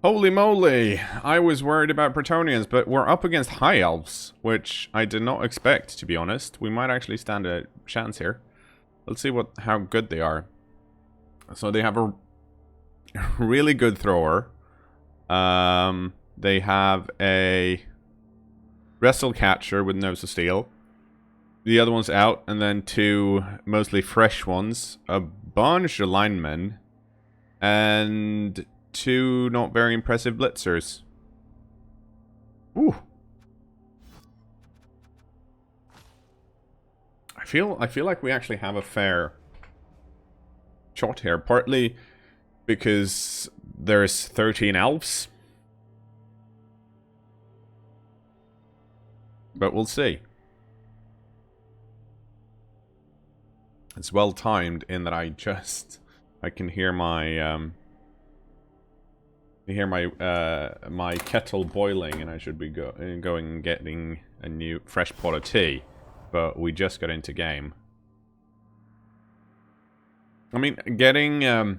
Holy moly, I was worried about Bretonnians, but we're up against High Elves, which I did not expect, to be honest. We might actually stand a chance here. Let's see how good they are. So they have a really good thrower. They have a wrestle catcher with nose of steel. The other one's out, and then two mostly fresh ones. A bunch of linemen. And two not very impressive blitzers. Ooh. I feel like we actually have a fair shot here, partly because there's 13 elves. But we'll see. It's well timed in that I can hear my my kettle boiling, and I should be going and getting a new fresh pot of tea. But we just got into game. I mean, getting Infernal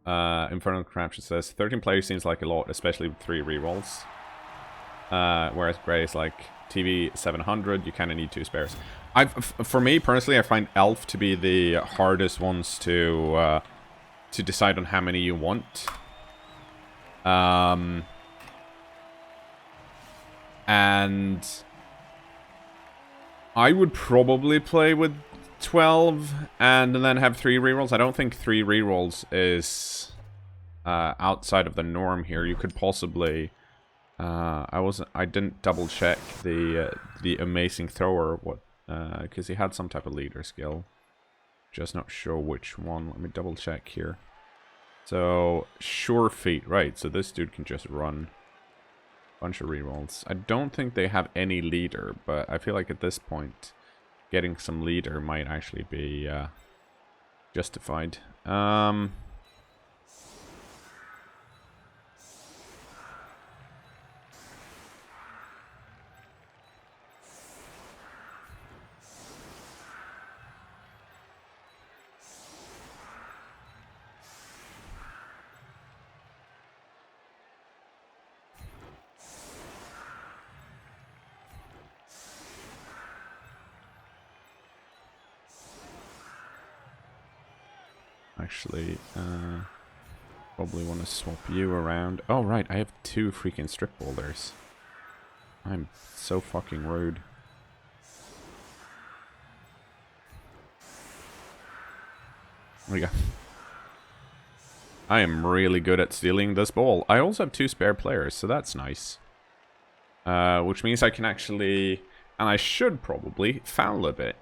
Contraption says 13 players seems like a lot, especially with 3 rerolls. Whereas Grey is like TV 700, you kind of need 2 spares. For me personally, I find Elf to be the hardest ones to decide on how many you want. And I would probably play with 12 and then have 3 rerolls. I don't think 3 rerolls is outside of the norm here. You could possibly I didn't double check the amazing thrower because he had some type of leader skill. Just not sure which one. Let me double check here. So, sure feet. Right, so this dude can just run a bunch of rerolls. I don't think they have any leader, but I feel like at this point, getting some leader might actually be justified. Actually, probably want to swap you around. Oh, right, I have 2 freaking strip boulders. I'm so fucking rude. There we go. I am really good at stealing this ball. I also have 2 spare players, so that's nice. Which means I can actually, and I should probably, foul a bit.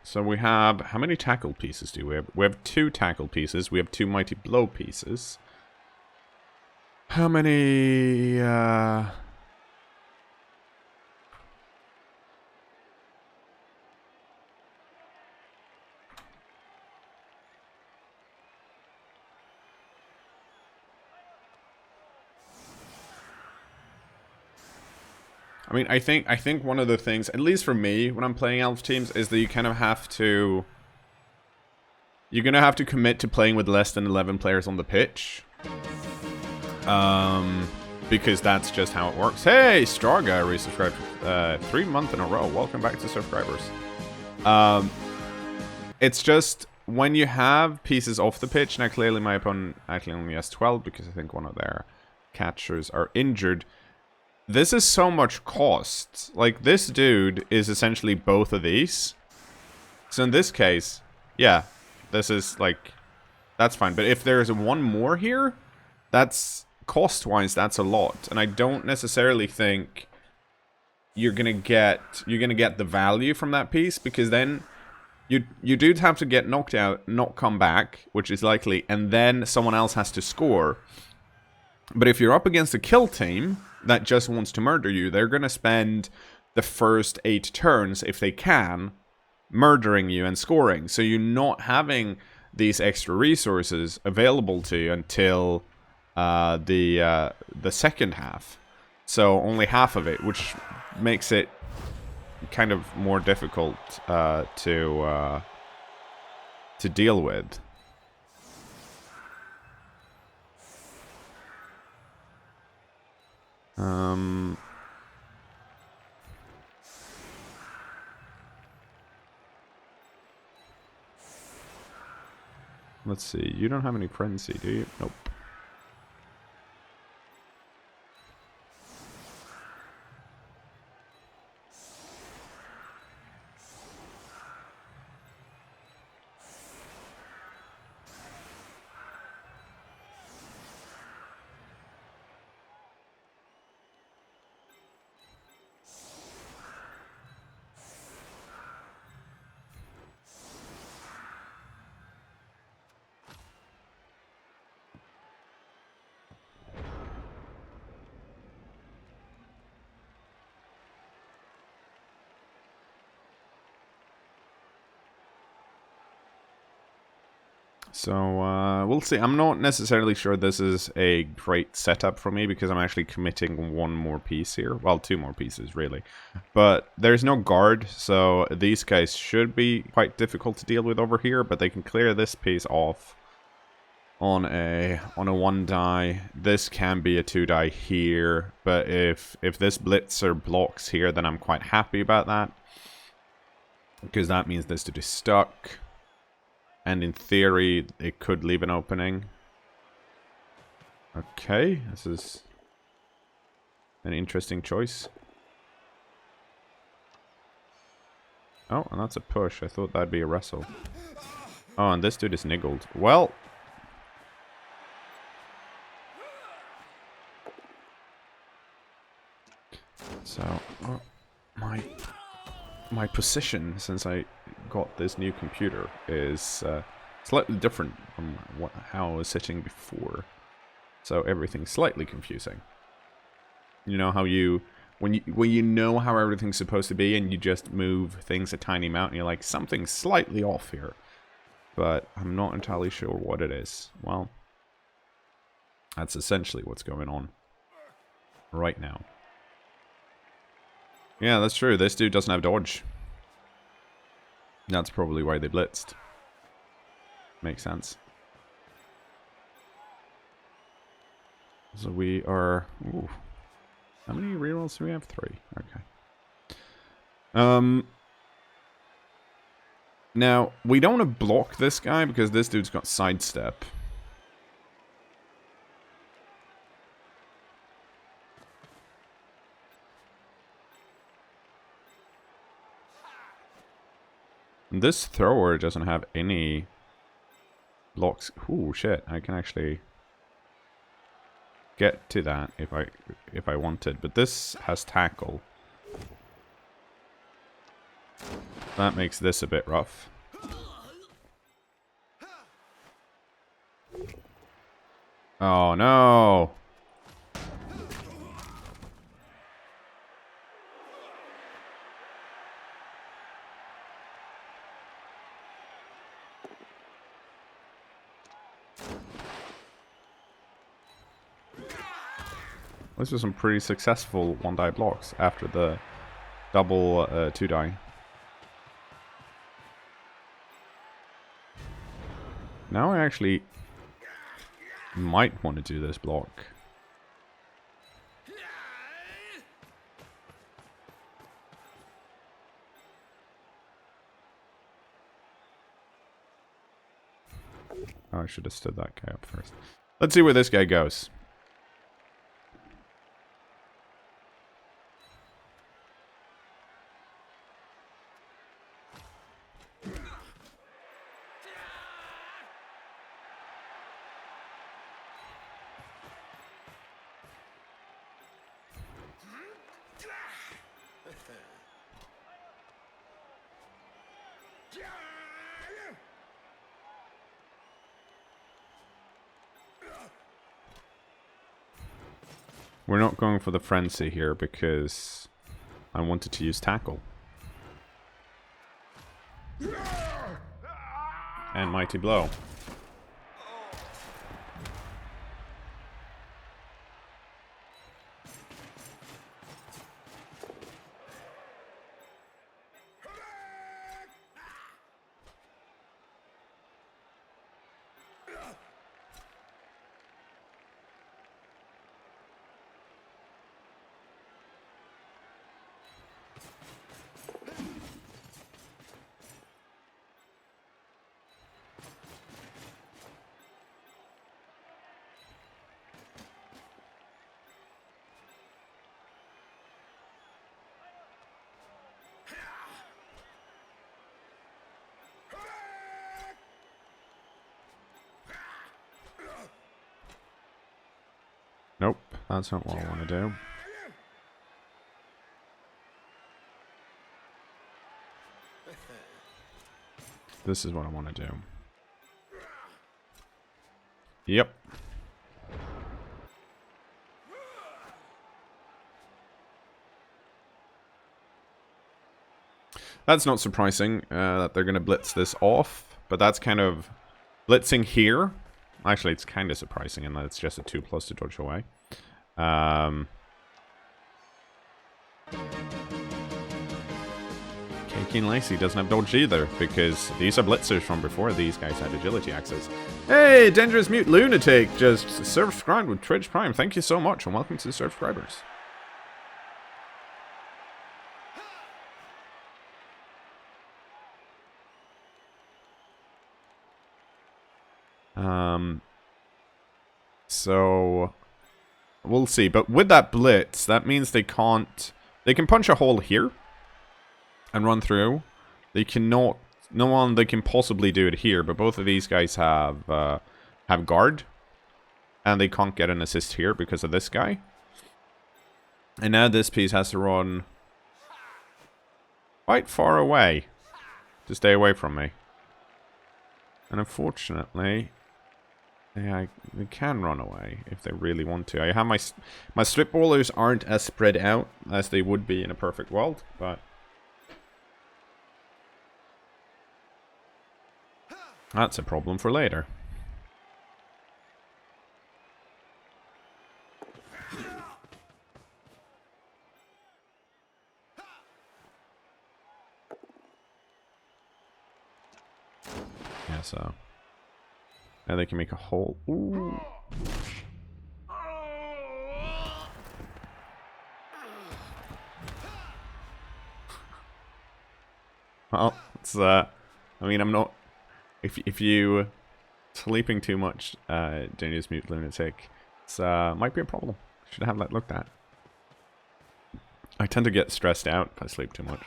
So we have, how many tackle pieces do we have? We have 2 tackle pieces. We have 2 mighty blow pieces. How many, I mean, I think one of the things, at least for me, when I'm playing Elf teams, is that you kind of have to... You're going to have to commit to playing with less than 11 players on the pitch. Because that's just how it works. Hey, Straga resubscribed 3 months in a row. Welcome back to subscribers. It's just, when you have pieces off the pitch, now clearly my opponent actually only has 12, because I think one of their catchers are injured. This is so much cost. Like, this dude is essentially both of these. So in this case, yeah, this is like, that's fine. But if there's one more here, that's, cost-wise, that's a lot. And I don't necessarily think you're gonna get the value from that piece, because then you do have to get knocked out, not come back, which is likely, and then someone else has to score. But if you're up against a kill team that just wants to murder you, they're going to spend the first 8 turns, if they can, murdering you and scoring. So you're not having these extra resources available to you until the second half. So only half of it, which makes it kind of more difficult to deal with. Let's see. You don't have any frenzy, do you? Nope. So, we'll see. I'm not necessarily sure this is a great setup for me because I'm actually committing one more piece here. Well, two more pieces, really. But there's no guard, so these guys should be quite difficult to deal with over here, but they can clear this piece off on a 1 die. This can be a 2 die here, but if this blitzer blocks here, then I'm quite happy about that. Because that means this dude is stuck. And in theory, it could leave an opening. Okay, this is an interesting choice. Oh, and that's a push. I thought that'd be a wrestle. Oh, and this dude is niggled. Well. So, my position since I got this new computer is slightly different from how I was sitting before. So everything's slightly confusing. You know how when you know how everything's supposed to be and you just move things a tiny amount and you're like, something's slightly off here. But I'm not entirely sure what it is. Well, that's essentially what's going on right now. Yeah, that's true. This dude doesn't have dodge. That's probably why they blitzed. Makes sense. So we are... Ooh. How many rerolls do we have? 3. Okay. Now, we don't want to block this guy because this dude's got sidestep. And this thrower doesn't have any blocks. Ooh, shit. I can actually get to that if I wanted. But this has tackle. That makes this a bit rough. Oh, no. This was some pretty successful 1-die blocks after the double 2-die. Now I actually might want to do this block. Oh, I should have stood that guy up first. Let's see where this guy goes. We're not going for the frenzy here because I wanted to use tackle. And mighty blow. That's not what I want to do. This is what I want to do. Yep. That's not surprising that they're going to blitz this off, but that's kind of blitzing here. Actually, it's kind of surprising in that it's just a 2+ to dodge away. Keen Lacey doesn't have dodge either, because these are blitzers from before these guys had agility access. Hey, Dangerous Mute Lunatic just subscribed with Twitch Prime. Thank you so much, and welcome to the subscribers. So we'll see. But with that blitz, that means they can't. They can punch a hole here and run through. They cannot. No one they can possibly do it here. But both of these guys have guard, and they can't get an assist here because of this guy. And now this piece has to run quite far away to stay away from me. And unfortunately, they can run away if they really want to. I have my strip ballers aren't as spread out as they would be in a perfect world, but that's a problem for later. Yeah, so now they can make a hole. Ooh. Well, it's I mean, I'm not. If you sleeping too much, Dangerous Mute Lunatic, it's might be a problem. Should have that looked at. I tend to get stressed out if I sleep too much.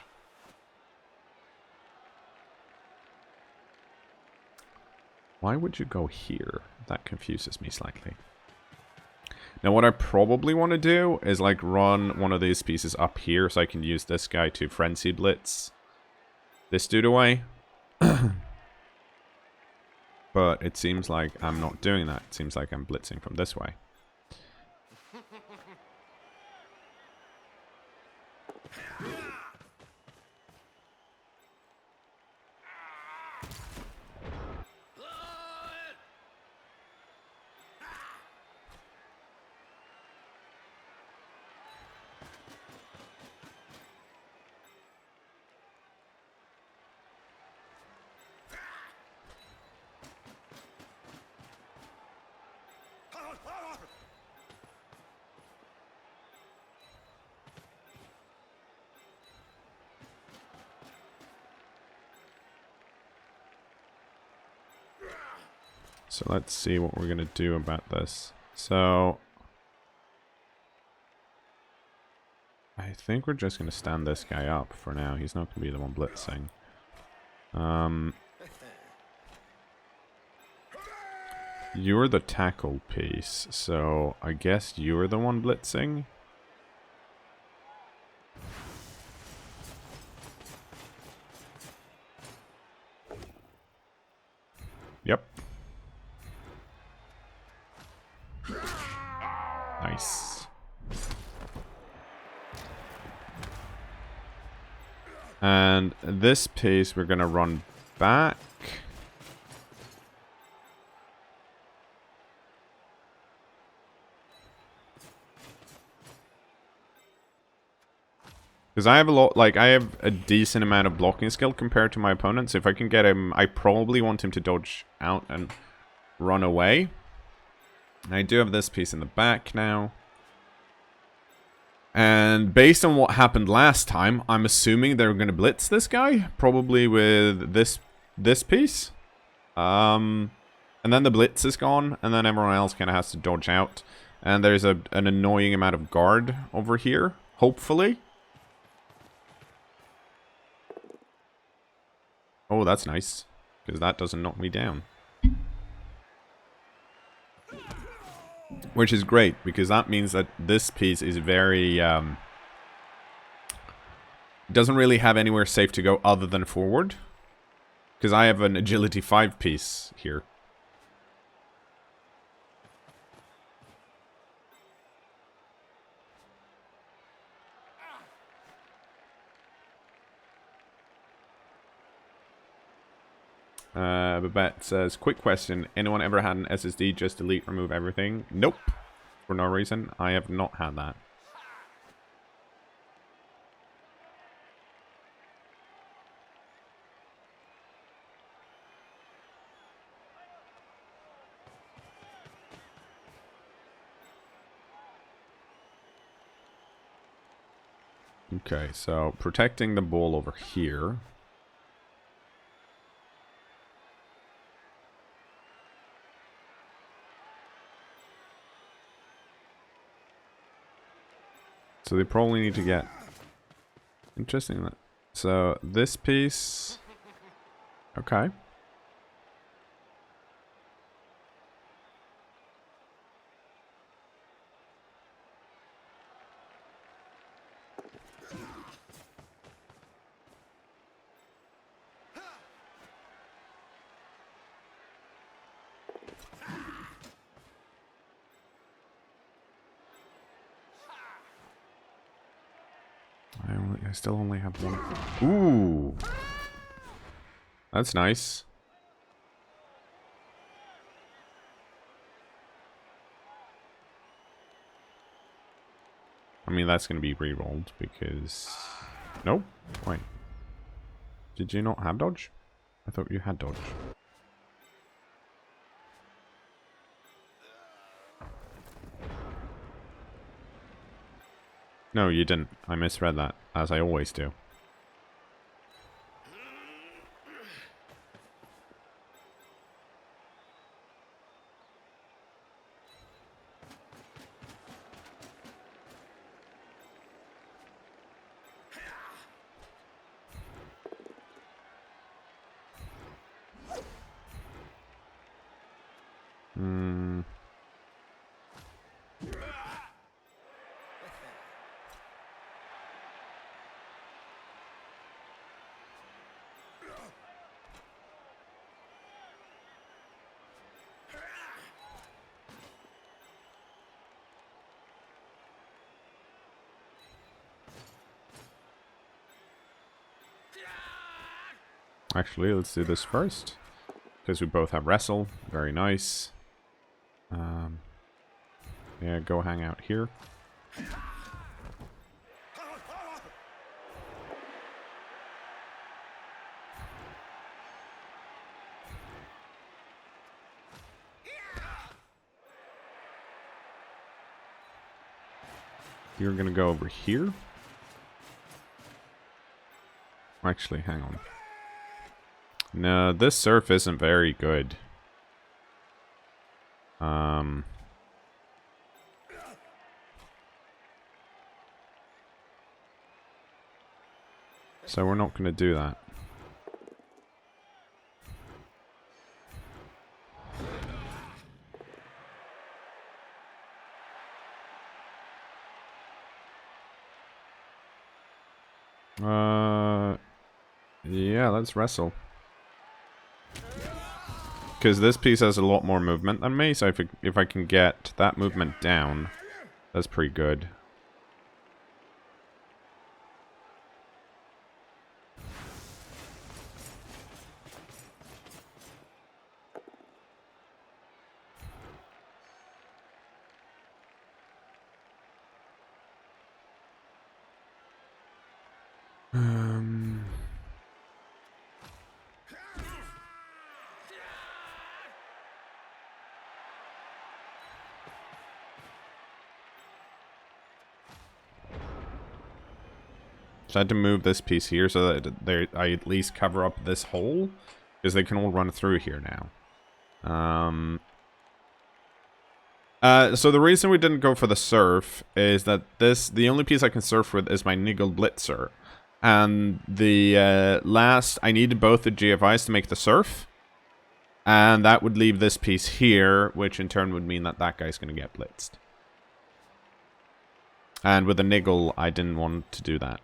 Why would you go here? That confuses me slightly. Now what I probably want to do is like run one of these pieces up here so I can use this guy to frenzy blitz this dude away. But it seems like I'm not doing that. It seems like I'm blitzing from this way. So let's see what we're going to do about this. So I think we're just going to stand this guy up for now. He's not going to be the one blitzing. You're the tackle piece, so I guess you're the one blitzing. Yep. Nice. And this piece we're gonna run back. Because I have a lot, like, I have a decent amount of blocking skill compared to my opponents. If I can get him, I probably want him to dodge out and run away. I do have this piece in the back now. And based on what happened last time, I'm assuming they're going to blitz this guy. Probably with this piece. And then the blitz is gone. And then everyone else kind of has to dodge out. And there's an annoying amount of guard over here. Hopefully. Oh, that's nice. Because that doesn't knock me down. Which is great, because that means that this piece is very... doesn't really have anywhere safe to go other than forward. Because I have an agility 5 piece here. Babette says, quick question. Anyone ever had an SSD just delete, remove everything? Nope. For no reason. I have not had that. Okay, so protecting the ball over here. So they probably need to get... Interesting. So this piece... Okay. I still only have one. Ooh. That's nice. I mean, that's going to be re-rolled because... Nope. Wait. Did you not have dodge? I thought you had dodge. No, you didn't. I misread that, as I always do. Actually, let's do this first. Because we both have wrestle. Very nice. Yeah, go hang out here. You're gonna go over here. Actually, hang on. No, this surf isn't very good. So we're not going to do that. Yeah, let's wrestle. Because this piece has a lot more movement than me, so if I can get that movement down, that's pretty good. So I had to move this piece here so that I at least cover up this hole, because they can all run through here now. So the reason we didn't go for the surf is that the only piece I can surf with is my Niggle Blitzer. And the I needed both the GFIs to make the surf. And that would leave this piece here, which in turn would mean that that guy's going to get blitzed. And with a niggle, I didn't want to do that.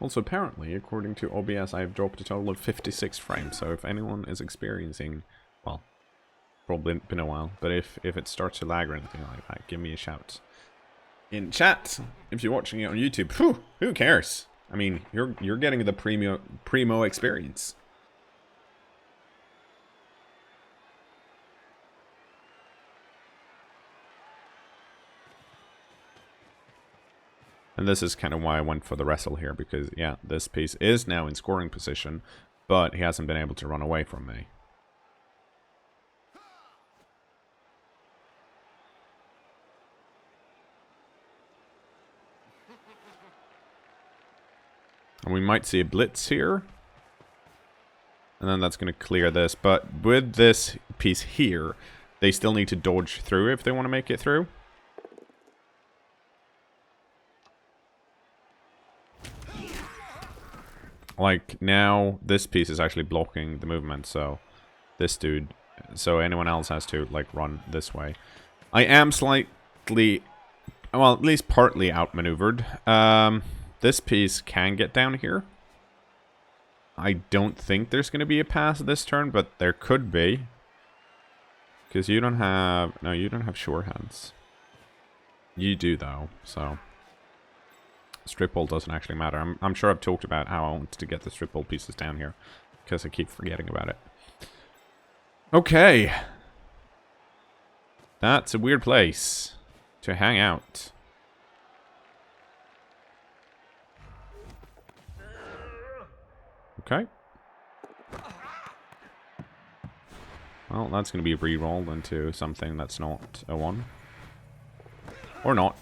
Also, apparently, according to OBS, I've dropped a total of 56 frames, so if anyone is experiencing, well, probably been a while, but if it starts to lag or anything like that, give me a shout. In chat, if you're watching it on YouTube, who cares? I mean, you're getting the primo experience. And this is kind of why I went for the wrestle here, because, yeah, this piece is now in scoring position, but he hasn't been able to run away from me. And we might see a blitz here. And then that's going to clear this. But with this piece here, they still need to dodge through if they want to make it through. Like, now, this piece is actually blocking the movement, so this dude, so anyone else has to, like, run this way. I am slightly, well, at least partly outmaneuvered. This piece can get down here. I don't think there's going to be a pass this turn, but there could be. Because you don't have, no, you don't have sure hands. You do, though, so... Strip ball doesn't actually matter. I'm sure I've talked about how I want to get the strip ball pieces down here, because I keep forgetting about it. Okay. That's a weird place to hang out. Okay. Well, that's going to be re-rolled into something that's not a 1. Or not.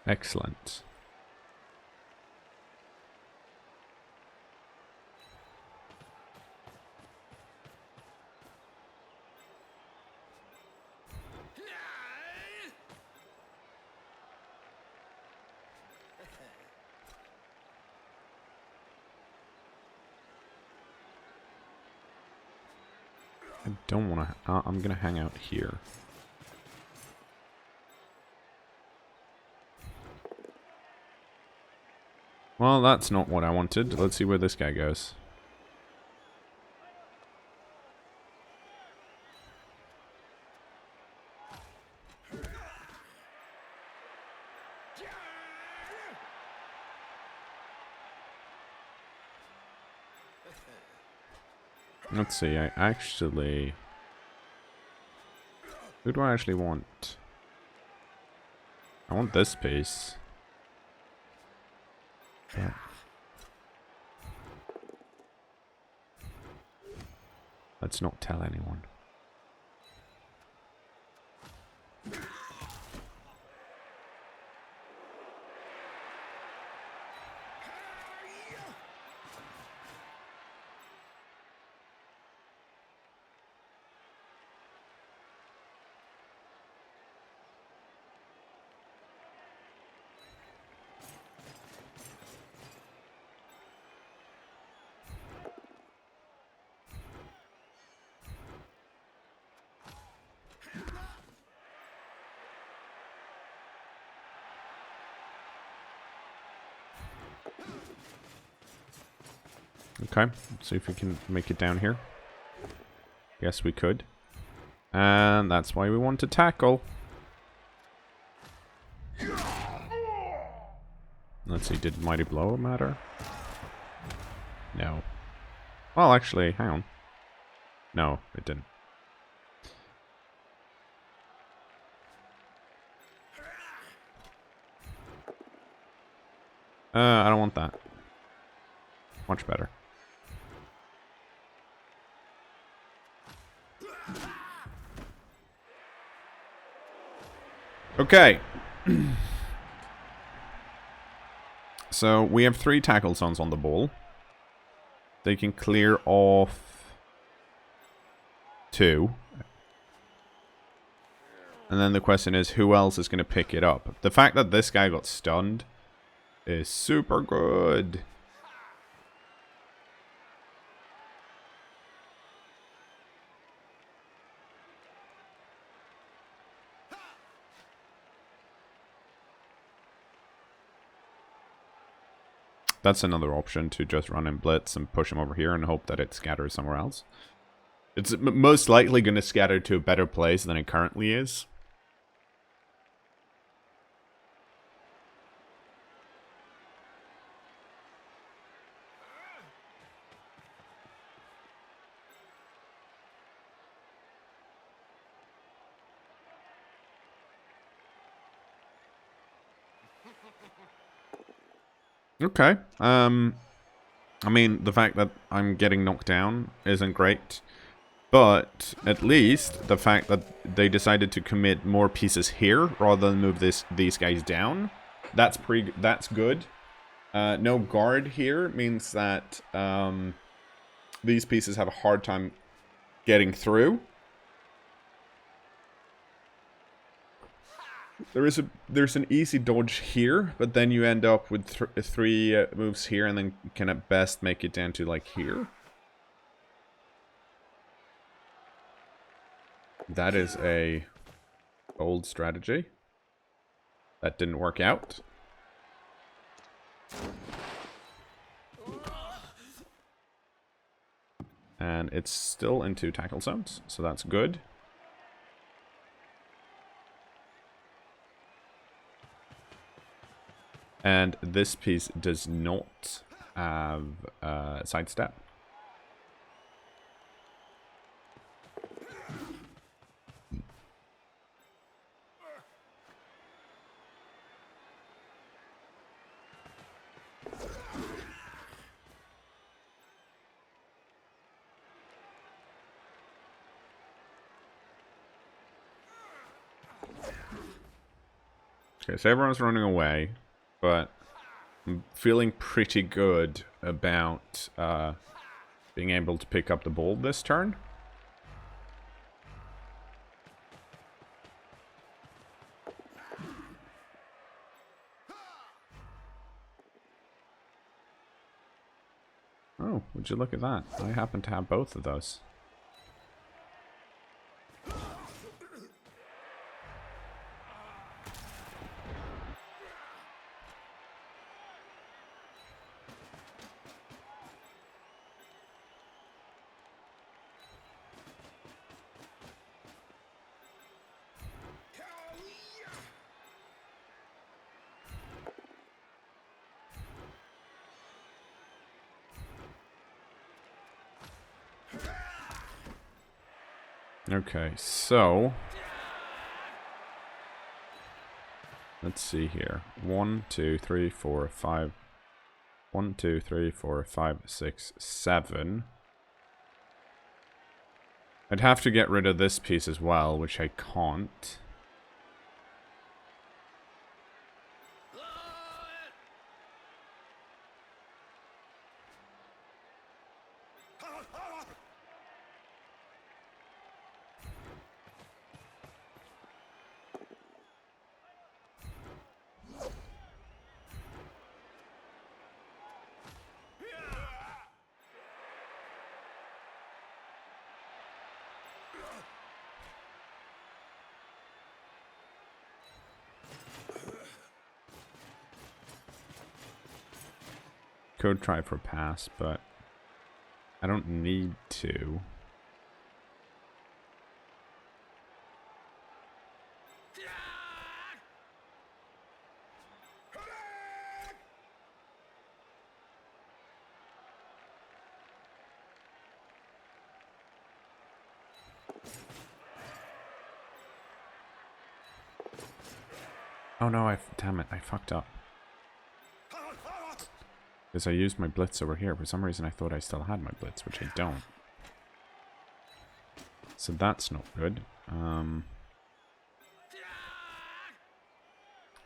Excellent. I don't want to... I'm going to hang out here. Well, that's not what I wanted. Let's see where this guy goes. Let's see, I actually... Who do I actually want? I want this piece. Yeah. Let's not tell anyone. Okay, let's see if we can make it down here. Yes, we could. And that's why we want to tackle. Let's see, did Mighty Blow matter? No. Well, actually, hang on. No, it didn't. I don't want that. Much better. Okay. So, we have 3 tackle zones on the ball. They can clear off 2. And then the question is, who else is going to pick it up? The fact that this guy got stunned is super good. That's another option, to just run in blitz and push him over here and hope that it scatters somewhere else. It's most likely going to scatter to a better place than it currently is. Okay. I mean, the fact that I'm getting knocked down isn't great. But at least the fact that they decided to commit more pieces here rather than move these guys down, that's good. No guard here means that these pieces have a hard time getting through. There's an easy dodge here, but then you end up with 3 moves here, and then can at best make it down to like here. That is a bold strategy. That didn't work out. And it's still in 2 tackle zones, so that's good. And this piece does not have sidestep. Okay, so everyone's running away, but I'm feeling pretty good about being able to pick up the ball this turn. Oh, would you look at that? I happen to have both of those. Okay, so let's see here. 1, 2, 3, 4, 5. 1, 2, 3, 4, 5, 6, 7. I'd have to get rid of this piece as well, which I can't. Could try for pass, but I don't need to. Oh no, damn it, I fucked up. Because I used my blitz over here. For some reason I thought I still had my blitz, which I don't. So that's not good.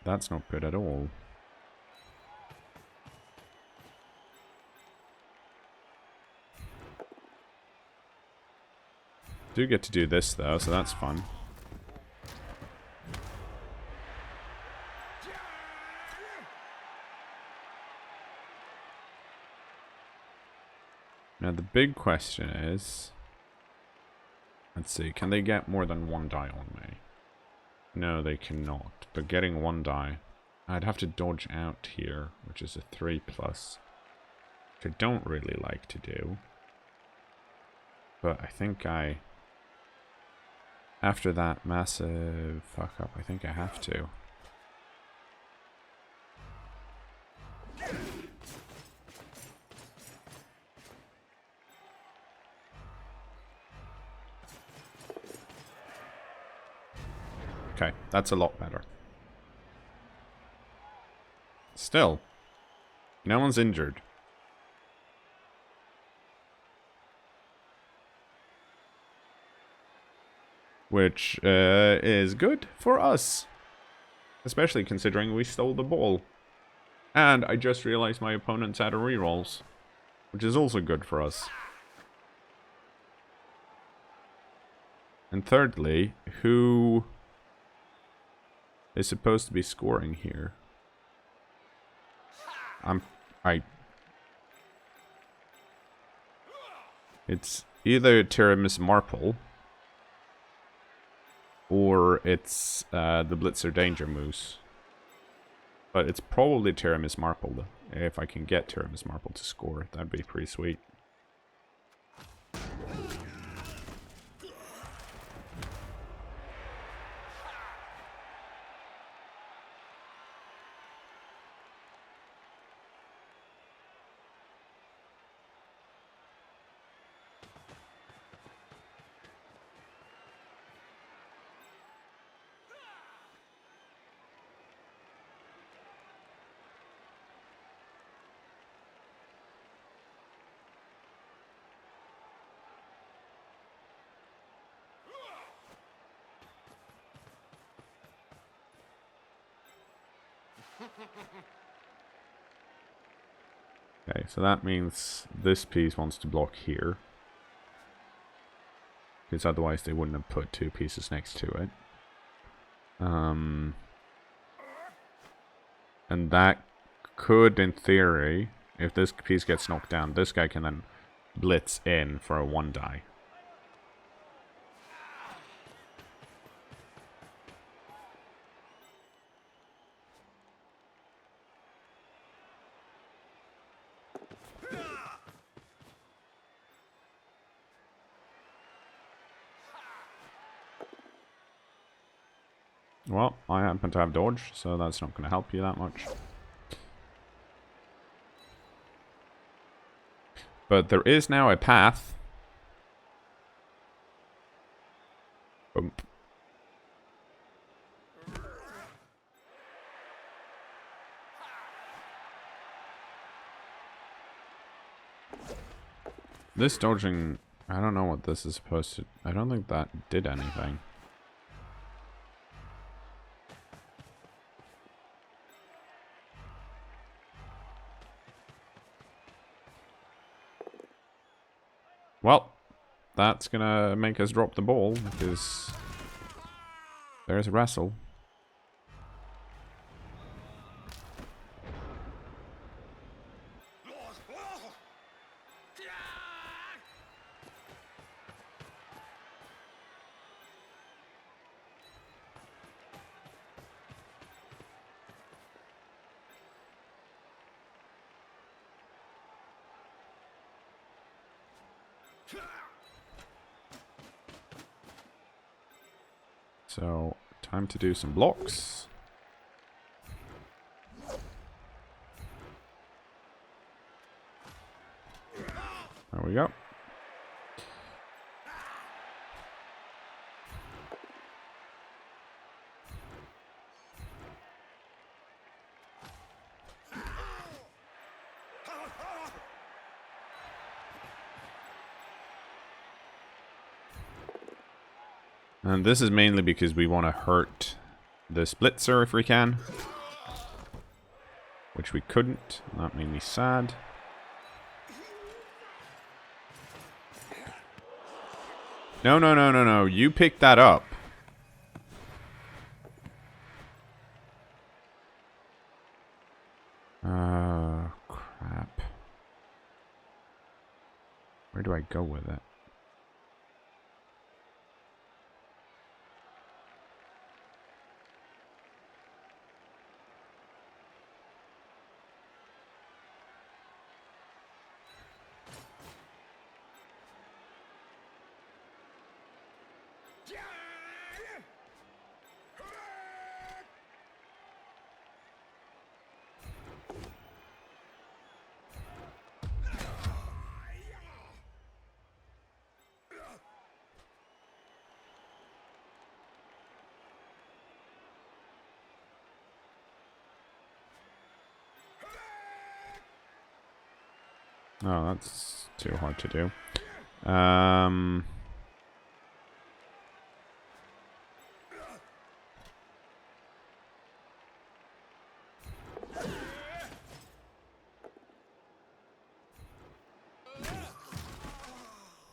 That's not good at all. Do get to do this though, so that's fun. Now the big question is, let's see, can they get more than one die on me? No, they cannot. But getting one die, I'd have to dodge out here, which is a 3+, which I don't really like to do. But I think after that massive fuck up, I think I have to. Okay, that's a lot better. Still, no one's injured. Which is good for us. Especially considering we stole the ball. And I just realized my opponent's out of rerolls. Which is also good for us. And thirdly, who is supposed to be scoring here? It's either Tiramisu Marple, or it's the Blitzer Danger Moose. But it's probably Tiramisu Marple, though. If I can get Tiramisu Marple to score, that'd be pretty sweet. Okay, so that means this piece wants to block here. Because otherwise they wouldn't have put two pieces next to it. And that could, in theory, if this piece gets knocked down, this guy can then blitz in for a 1 die. Well, I happen to have dodge, so that's not going to help you that much. But there is now a path. Boom. This dodging, I don't know what this is supposed to... I don't think that did anything. Well, that's gonna make us drop the ball, because there's a wrestle. So, time to do some blocks. There we go. And this is mainly because we want to hurt the Splitzer if we can. Which we couldn't. That made me sad. No, no, no, no, no. You picked that up. Crap. Where do I go with it? Oh, that's too hard to do.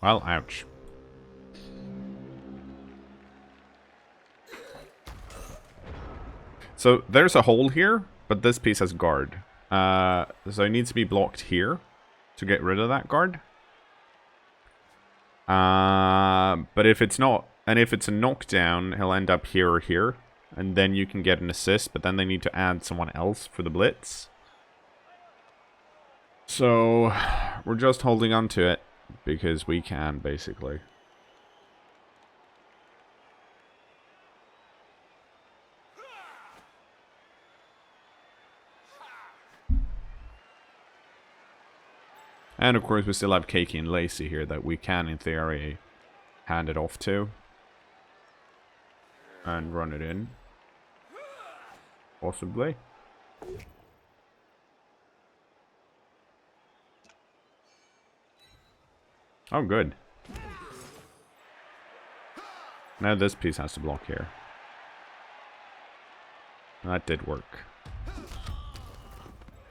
Well, ouch. So there's a hole here, but this piece has guard. So it needs to be blocked here to get rid of that guard. But if it's not, and if it's a knockdown, he'll end up here or here. And then you can get an assist, but then they need to add someone else for the blitz. So we're just holding on to it because we can, basically. And of course we still have Cakey and Lacey here that we can, in theory, hand it off to. And run it in. Possibly. Oh, good. Now this piece has to block here. That did work.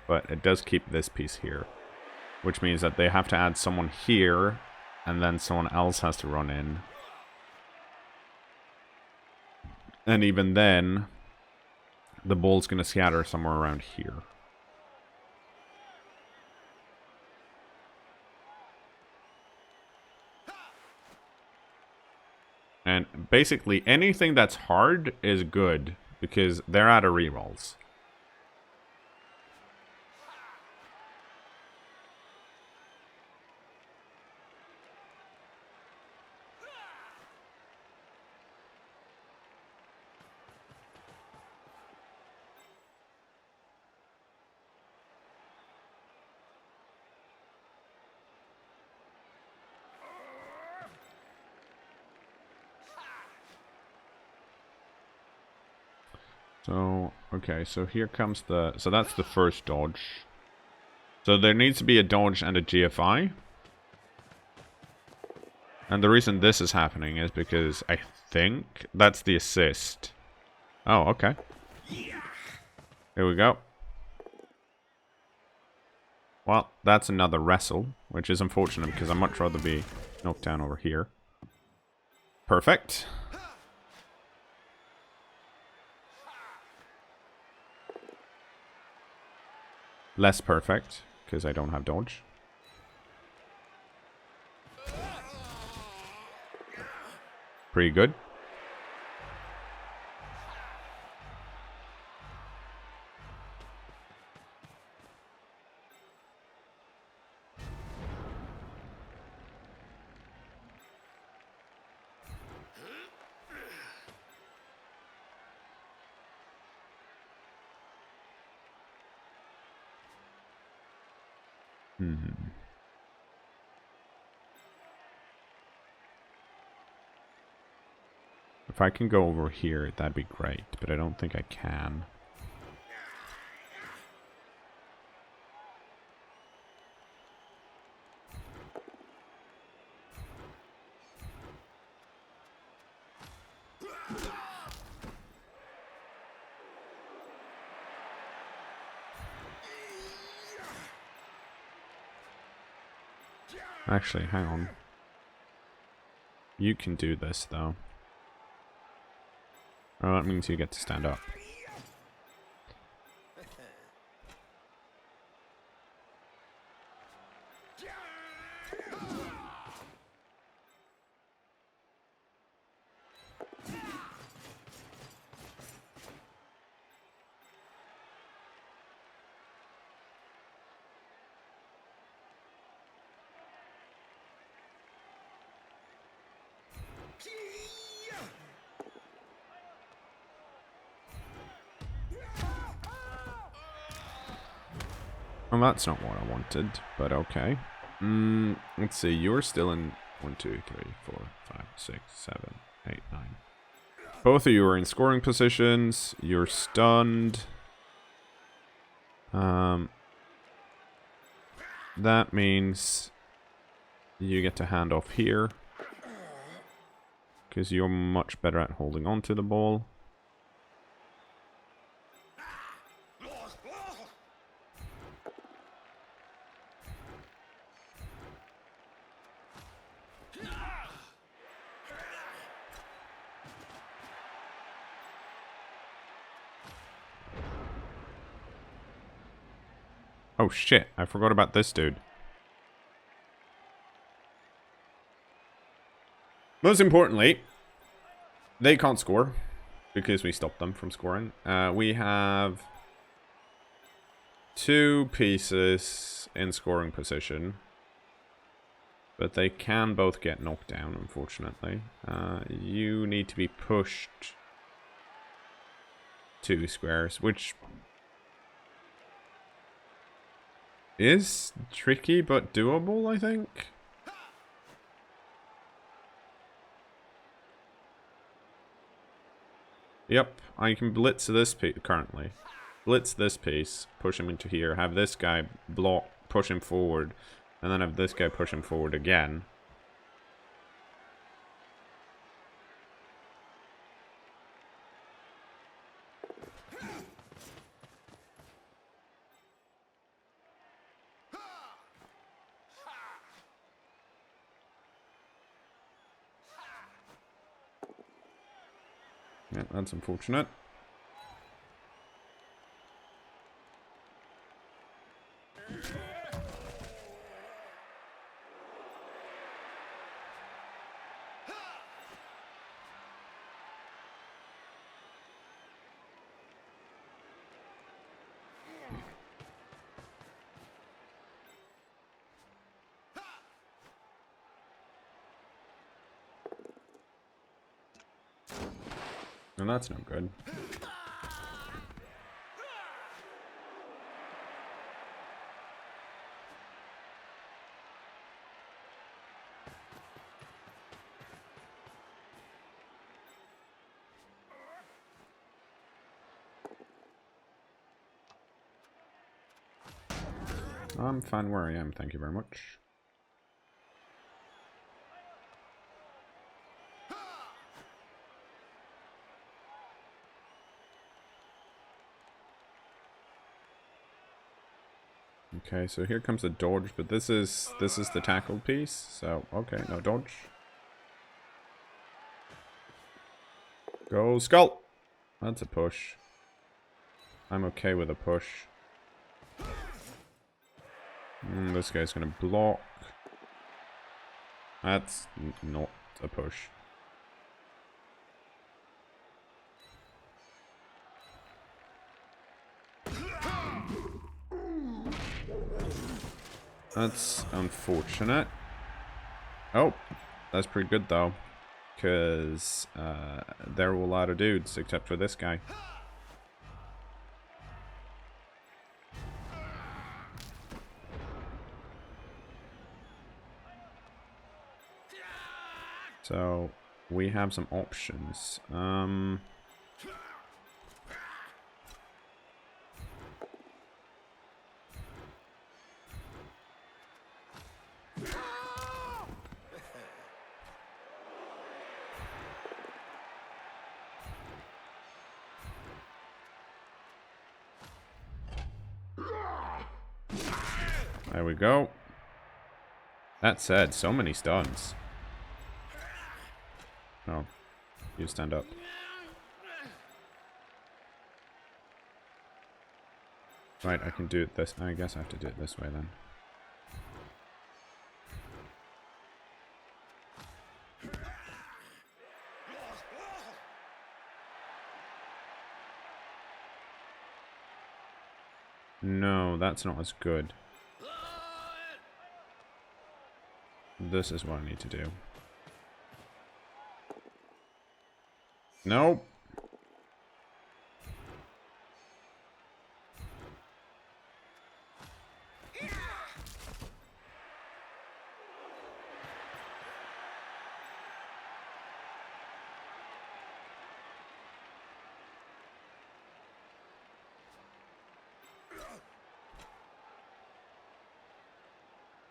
But it does keep this piece here. Which means that they have to add someone here, and then someone else has to run in. And even then, the ball's going to scatter somewhere around here. And basically, anything that's hard is good, because they're out of rerolls. So, okay, so here comes the... So that's the first dodge. So there needs to be a dodge and a GFI. And the reason this is happening is because I think that's the assist. Oh, okay. Here we go. Well, that's another wrestle, which is unfortunate because I'd much rather be knocked down over here. Perfect. Less perfect, because I don't have dodge. Pretty good. If I can go over here, that'd be great, but I don't think I can. Actually, hang on. You can do this, though. Oh, that means you get to stand up. Well, that's not what I wanted, but okay. Let's see, you're still in 1, 2, 3, 4, 5, 6, 7, 8, 9. Both of you are in scoring positions. You're stunned. That means you get to hand off here. Because you're much better at holding on to the ball. Oh shit, I forgot about this dude. Most importantly, they can't score because we stopped them from scoring. We have 2 pieces in scoring position, but they can both get knocked down, unfortunately. You need to be pushed 2 squares, which is tricky but doable, I think. Yep, I can blitz this piece currently. Blitz this piece, push him into here, have this guy block, push him forward, and then have this guy push him forward again. Yeah, that's unfortunate. And that's no good. I'm fine where I am, thank you very much. Okay, so here comes the dodge, but this is the tackle piece, so okay, no dodge. Go skull! That's a push. I'm okay with a push. This guy's gonna block. That's not a push. That's unfortunate. Oh, that's pretty good though. Because they're all out of dudes except for this guy. So we have some options. There we go. That said, so many stuns. Oh, you stand up. Right, I can do it this. I guess I have to do it this way then. No, that's not as good. This is what I need to do. Nope.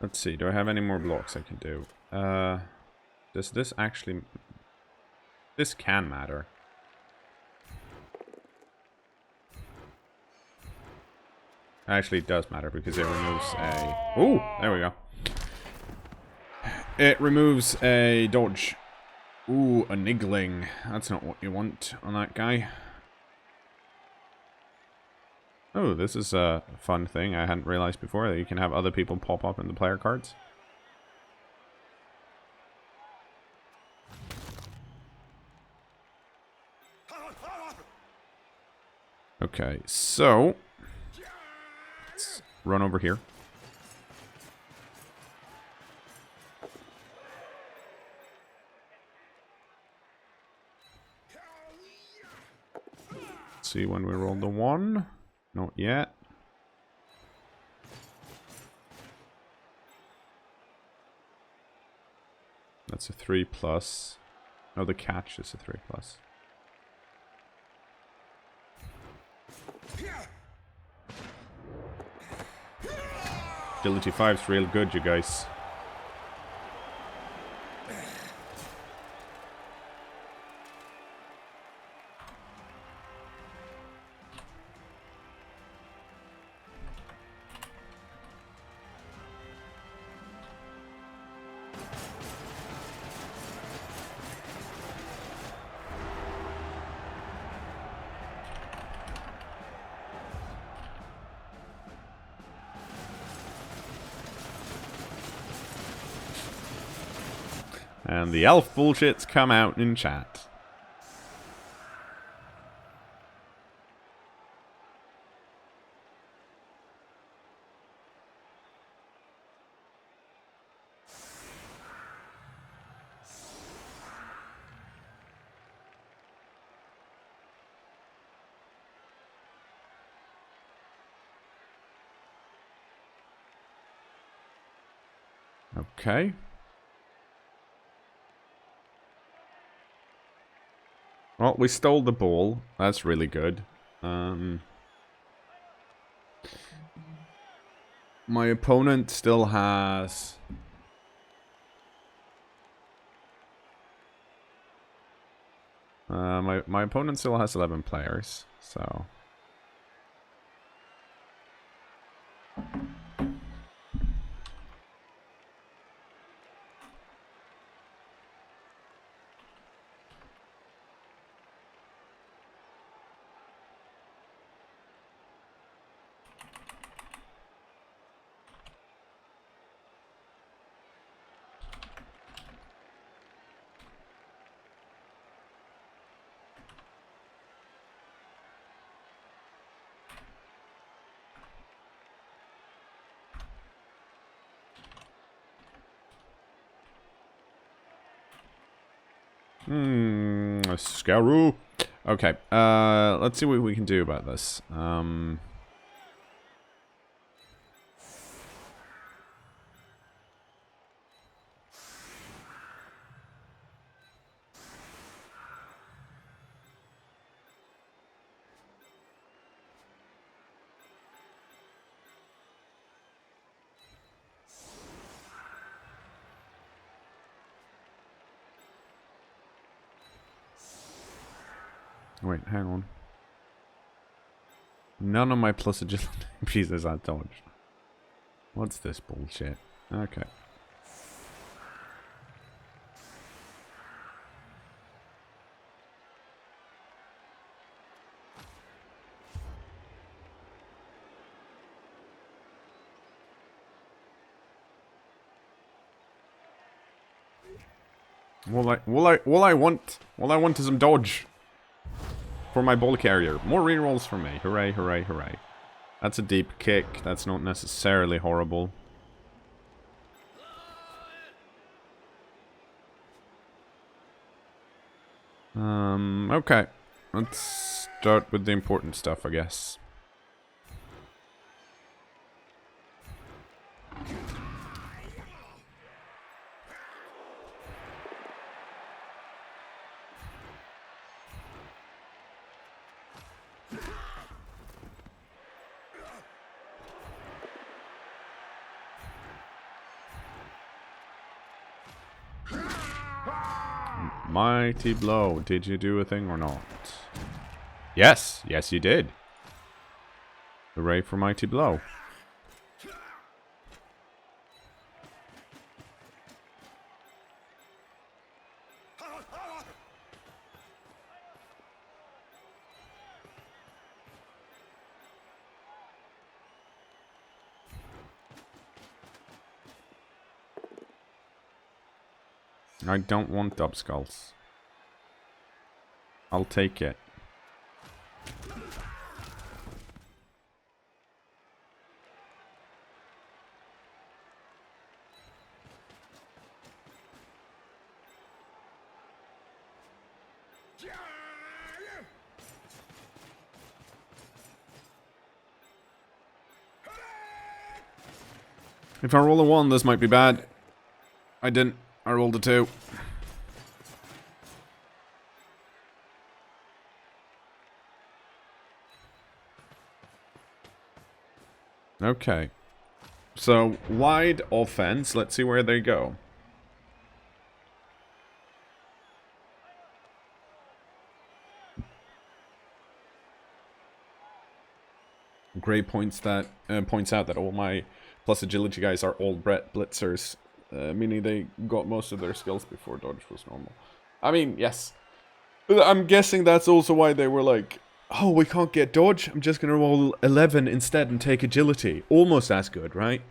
Let's see, do I have any more blocks I can do? Does this actually... This can matter. Actually, it does matter because it removes a... Ooh, there we go. It removes a dodge. Ooh, a niggling. That's not what you want on that guy. Oh, this is a fun thing I hadn't realized before, that you can have other people pop up in the player cards. Okay, so let's run over here. Let's see when we roll the 1. Not yet. That's a 3+. Oh, the catch is a 3+. Agility 5's real good, you guys. And the elf bullshit's come out in chat. Okay. Well, we stole the ball. That's really good. My opponent still has... my opponent still has 11 players, so... Scaroo. Okay, let's see what we can do about this. Wait, hang on. None of my plus agility pieces are dodged. What's this bullshit? Okay. All I want is some dodge. For my ball carrier. More rerolls for me. Hooray, hooray, hooray. That's a deep kick. That's not necessarily horrible. Okay. Let's start with the important stuff, I guess. Mighty blow. Did you do a thing or not? Yes. Yes, you did. Hooray for mighty blow. I don't want dub skulls. I'll take it. If I roll a 1, this might be bad. I didn't. I rolled a 2. Okay. So, wide offense. Let's see where they go. Gray points out that all my plus agility guys are all blitzers, meaning they got most of their skills before dodge was normal. I mean, yes. I'm guessing that's also why they were like, oh, we can't get dodge, I'm just gonna roll 11 instead and take agility. Almost as good, right?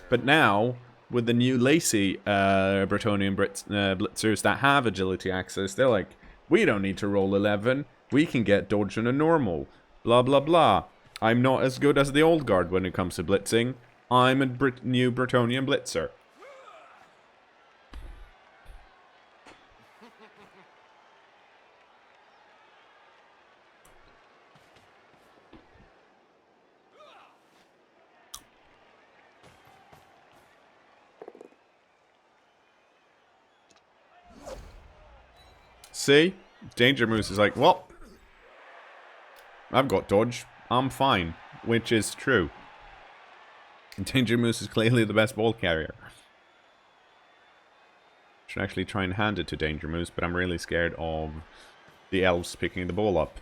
But now, with the new lacy Bretonnian blitzers that have agility access, they're like, we don't need to roll 11, we can get dodge on a normal. Blah, blah, blah. I'm not as good as the old guard when it comes to blitzing. I'm a new Bretonnian blitzer. See? Danger Moose is like, well, I've got dodge. I'm fine. Which is true. Danger Moose is clearly the best ball carrier. Should actually try and hand it to Danger Moose, but I'm really scared of the elves picking the ball up.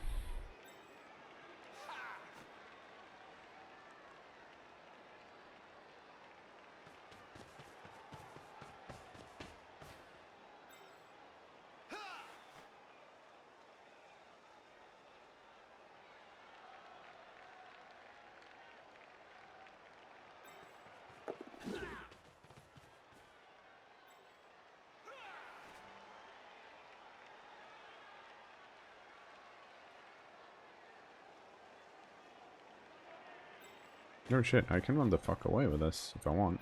Oh shit, I can run the fuck away with this if I want.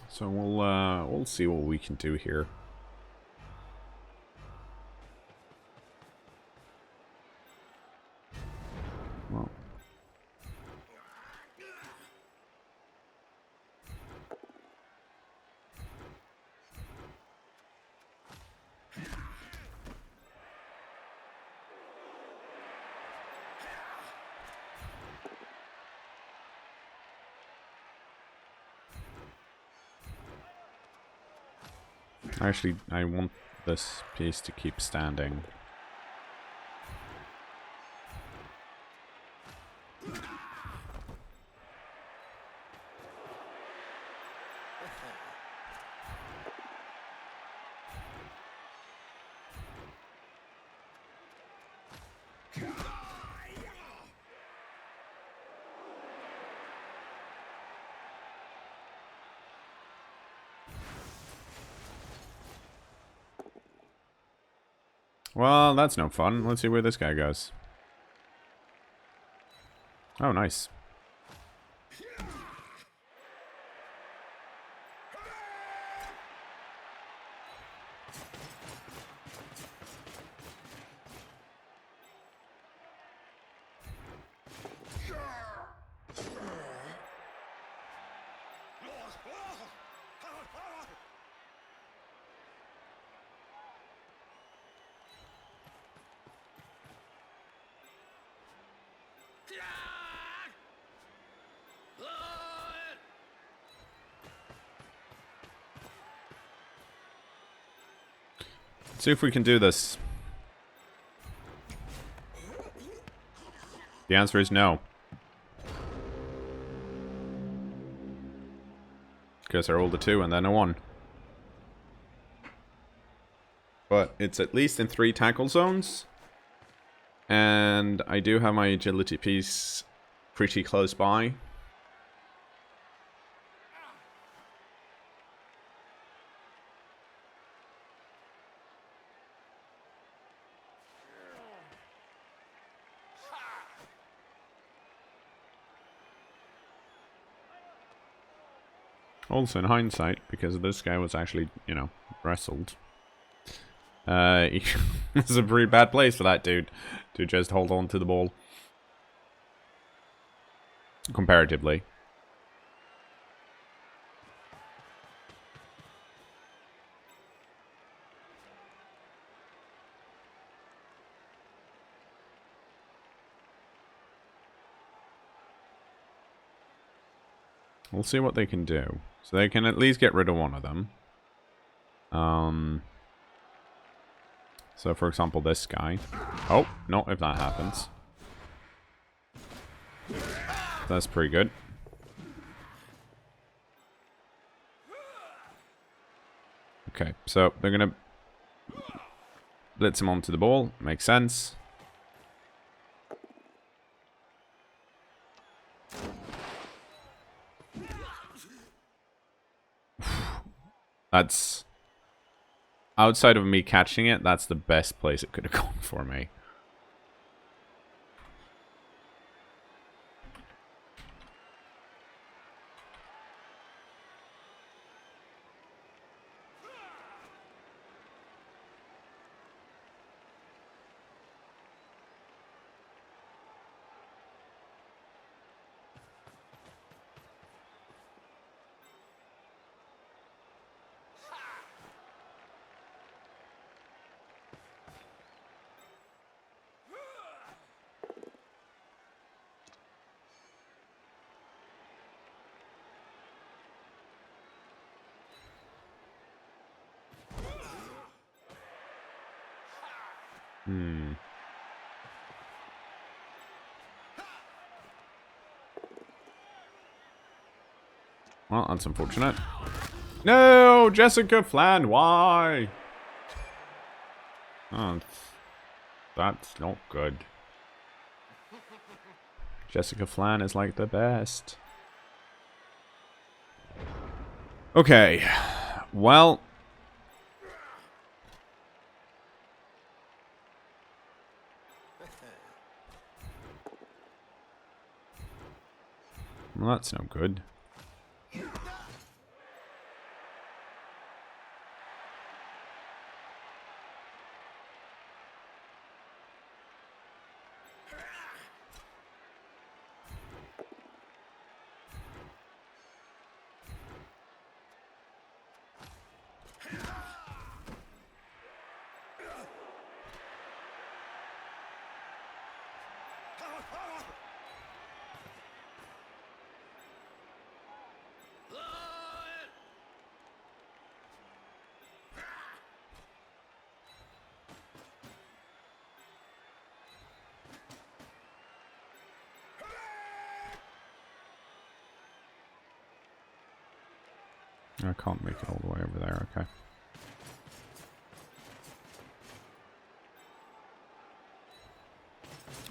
So we'll see what we can do here. Well, actually, I want this piece to keep standing. Well, that's no fun. Let's see where this guy goes. Oh, nice. Let's see if we can do this. The answer is no. Because I rolled a 2 and then a 1. But it's at least in 3 tackle zones. And I do have my agility piece pretty close by. Also in hindsight, because this guy was actually, you know, wrestled. This is a pretty bad place for that dude to just hold on to the ball. Comparatively. We'll see what they can do. So they can at least get rid of one of them. So for example, this guy. Oh, not if that happens. That's pretty good. Okay, so they're gonna blitz him onto the ball. Makes sense. That's... outside of me catching it, that's the best place it could have gone for me. Well, that's unfortunate. No! Jessica Flan, why? Oh, that's not good. Jessica Flan is like the best. Okay. Well... well, that's no good. I can't make it all the way over there, okay.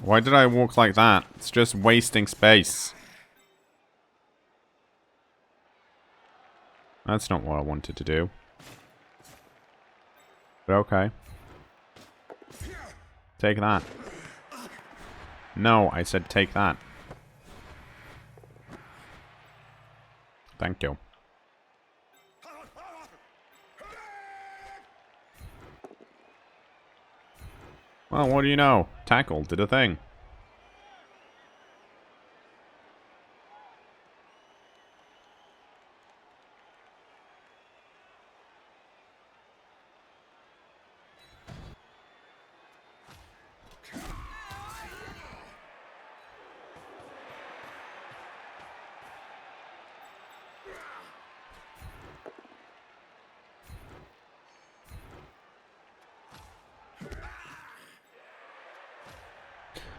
Why did I walk like that? It's just wasting space. That's not what I wanted to do. But okay. Take that. No, I said take that. Thank you. Well, what do you know? Tackle did a thing.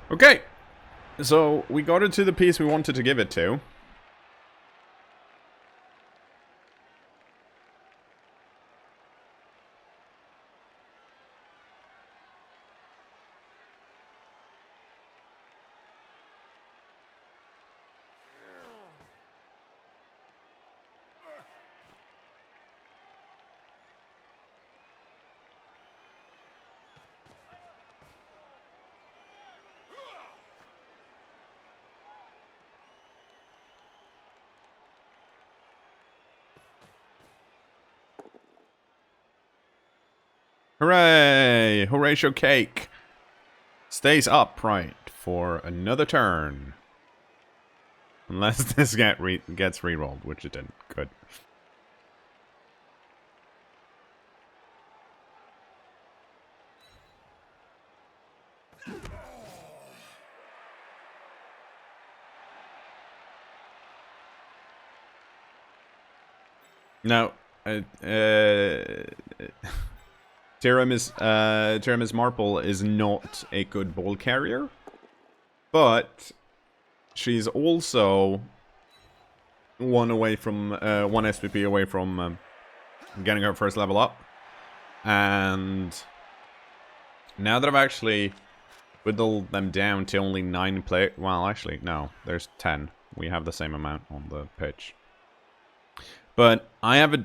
Okay, so we got it to the piece we wanted to give it to. Hooray! Horatio Cake stays upright for another turn. Unless this gets re-rolled, which it didn't. Good. Now, Tiramis Marple is not a good ball carrier, but she's also one SPP away from getting her first level up. And now that I've actually whittled them down to only 9 play, well, actually no, there's 10. We have the same amount on the pitch. But I have a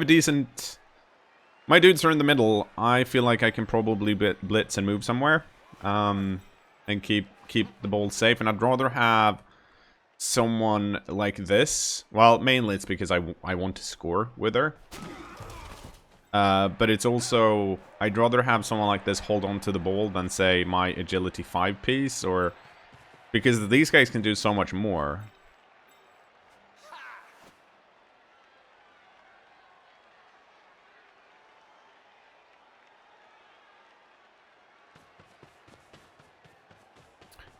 decent... My dudes are in the middle. I feel like I can probably blitz and move somewhere. And keep the ball safe. And I'd rather have someone like this. Well, mainly it's because I want to score with her. But it's also... I'd rather have someone like this hold on to the ball than, say, my agility 5 piece. Or... Because these guys can do so much more.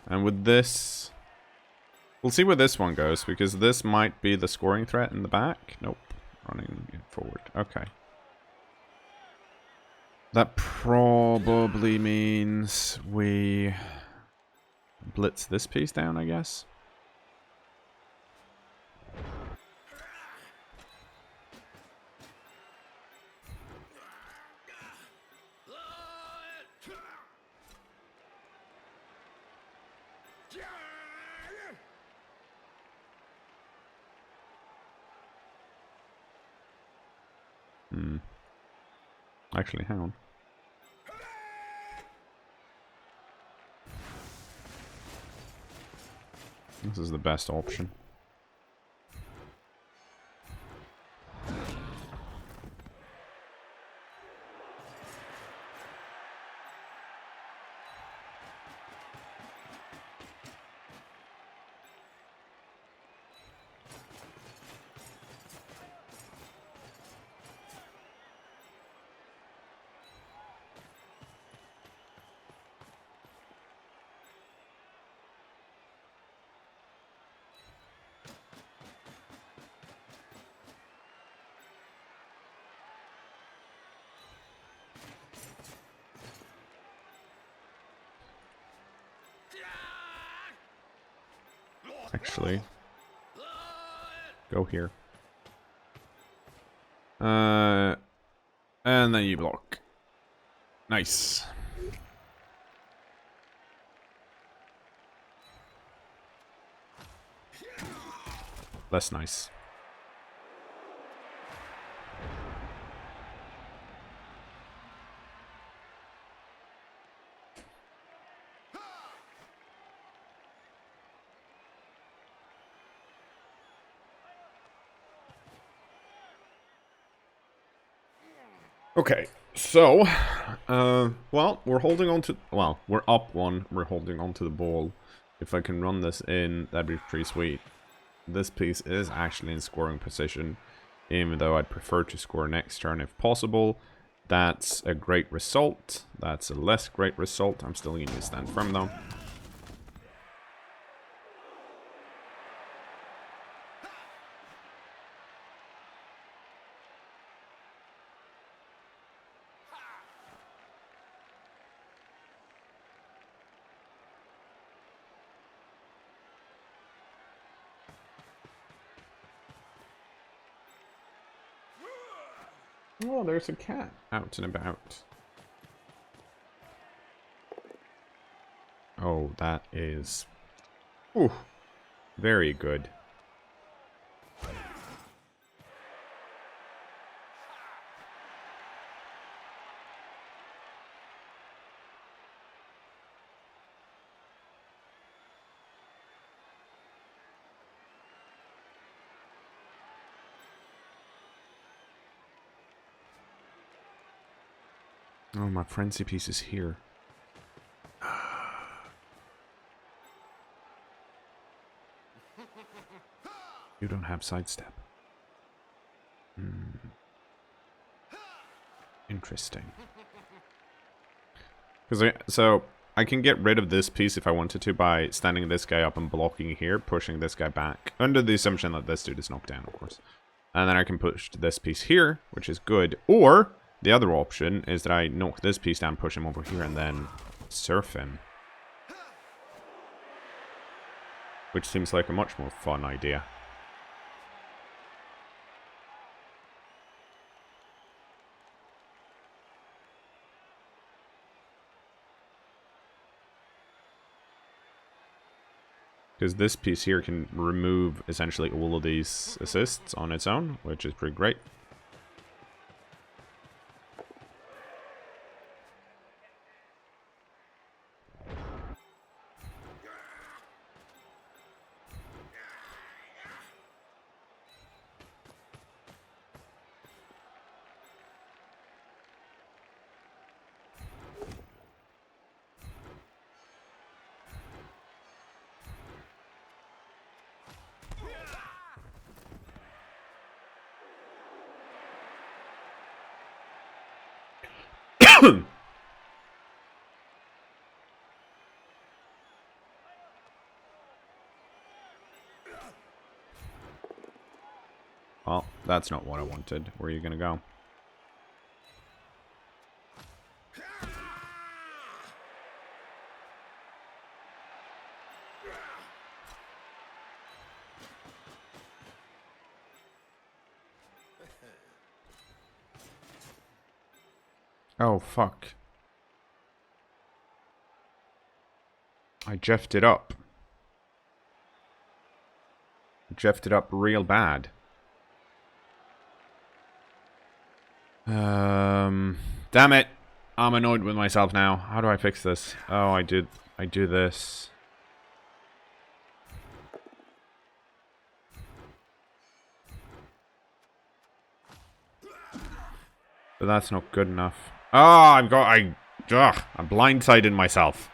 And with this... We'll see where this one goes, because this might be the scoring threat in the back. Nope. Running it forward. Okay. That probably means we blitz this piece down, I guess. Actually, hang on. This is the best option. Actually, Go here. And then you block. Nice. Less nice. Okay, so, well, we're holding on to, well, we're up one, we're holding on to the ball. If I can run this in, that'd be pretty sweet. This piece is actually in scoring position, even though I'd prefer to score next turn if possible. That's a great result. That's a less great result. I'm still going to stand firm though. Oh, there's a cat out and about. Oh, that is... Ooh, very good. Oh, my frenzy piece is here. You don't have sidestep. Interesting. So I can get rid of this piece if I wanted to by standing this guy up and blocking here, pushing this guy back. Under the assumption that this dude is knocked down, of course. And then I can push this piece here, which is good. Or the other option is that I knock this piece down, push him over here, and then surf him. Which seems like a much more fun idea. Because this piece here can remove essentially all of these assists on its own, which is pretty great. Well, that's not what I wanted. Where are you gonna go? Oh, fuck. I jeffed it up. Jeffed it up real bad. Damn it. I'm annoyed with myself now. How do I fix this? Oh, I do this. But that's not good enough. Oh, I'm blindsided myself.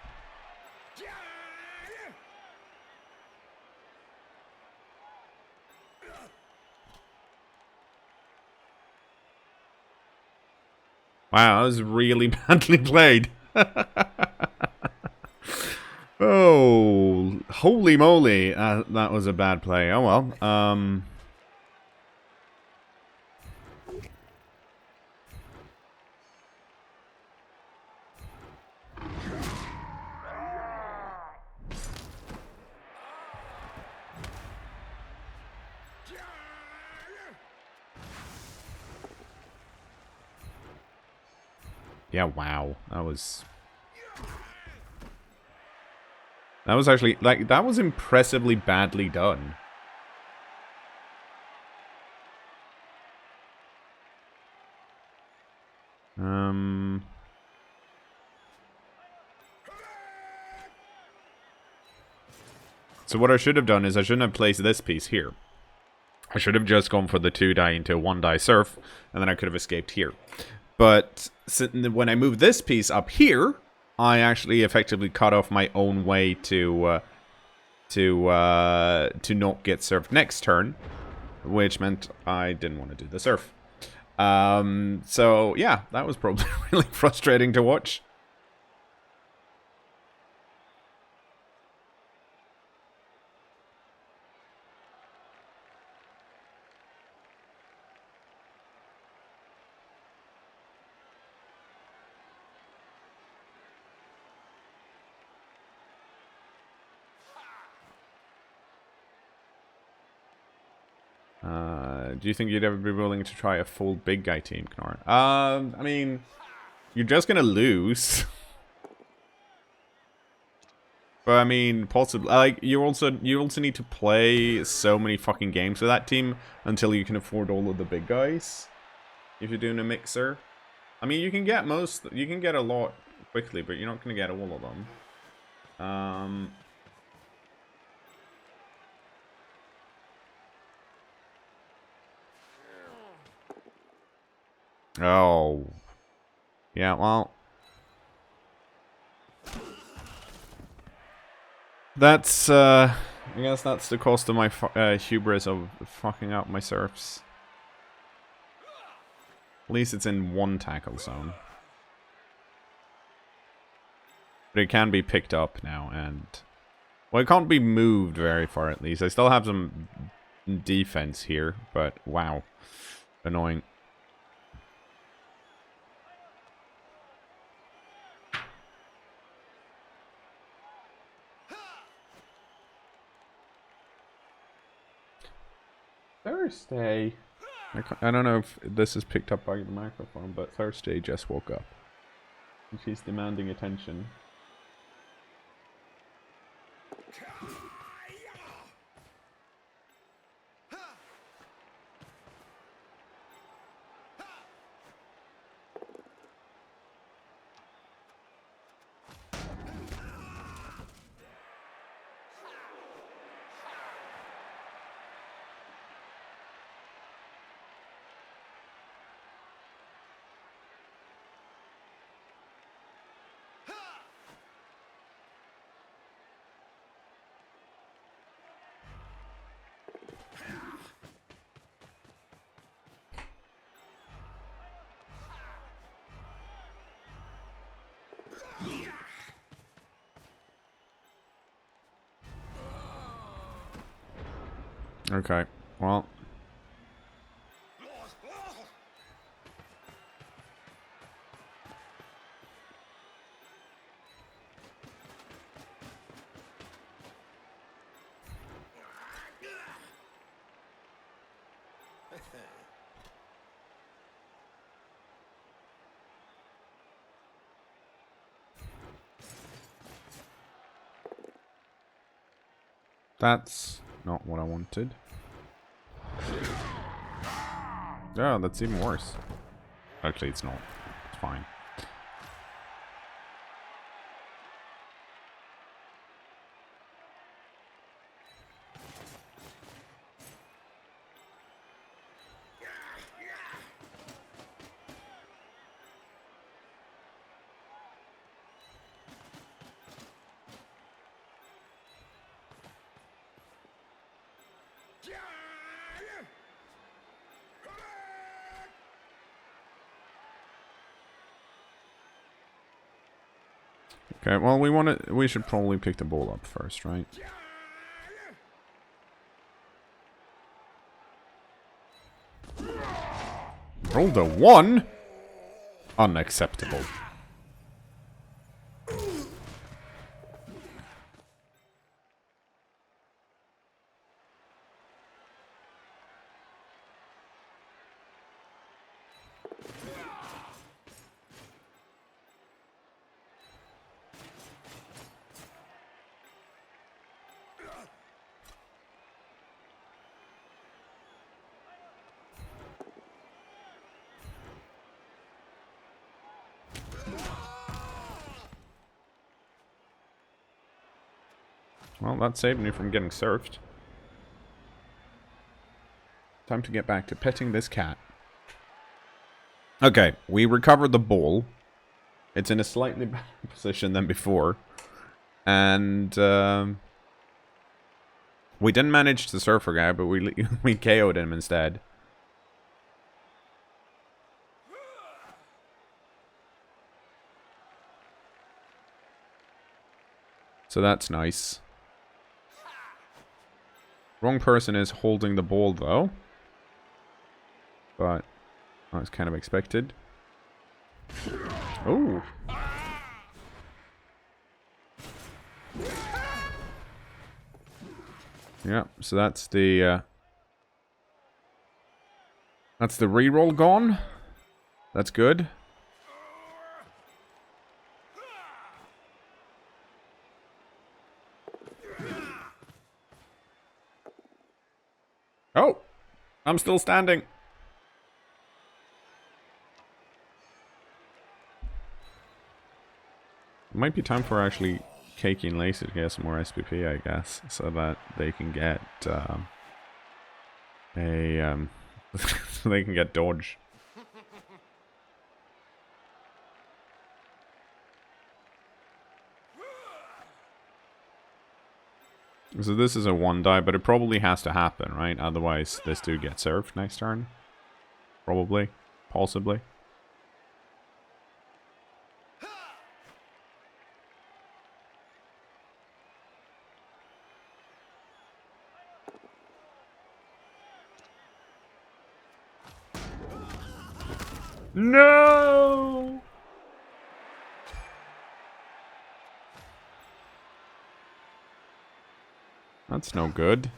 Wow, that was really badly played. Oh, holy moly. That was a bad play. Oh well. Yeah, wow. That was actually, like, that was impressively badly done. So what I should have done is I shouldn't have placed this piece here. I should have just gone for the 2-die into a 1-die surf, and then I could have escaped here. But when I move this piece up here, I actually effectively cut off my own way to not get surfed next turn, which meant I didn't want to do the surf. So yeah, that was probably really frustrating to watch. Do you think you'd ever be willing to try a full big guy team, cKnoor? I mean, you're just gonna lose. But I mean, possibly, like, you also need to play so many fucking games with that team until you can afford all of the big guys. If you're doing a mixer, I mean, you can get a lot quickly, but you're not gonna get all of them. Oh. Yeah, well. That's, I guess that's the cost of my hubris of fucking up my surfs. At least it's in one tackle zone. But it can be picked up now, and... Well, it can't be moved very far, at least. I still have some defense here, but wow. Annoying. Thursday. I don't know if this is picked up by the microphone, but Thursday just woke up. And she's demanding attention. Okay, well. That's not what I wanted. Oh, that's even worse. Actually, it's not. It's fine. Okay, well, we should probably pick the ball up first, right? Rolled a 1? Unacceptable. Well, that saved me from getting surfed. Time to get back to petting this cat. Okay, we recovered the ball. It's in a slightly better position than before. And we didn't manage the surfer guy, but we KO'd him instead. So that's nice. Wrong person is holding the ball, though. But that was kind of expected. Oh. Yeah, so that's the reroll gone. That's good. Oh, I'm still standing. It might be time for actually Cakey and Lacey to get some more SPP, I guess, so that they can get so they can get dodge. So this is a 1-die, but it probably has to happen, right? Otherwise, this dude gets served next turn. Probably. Possibly. No! That's no good.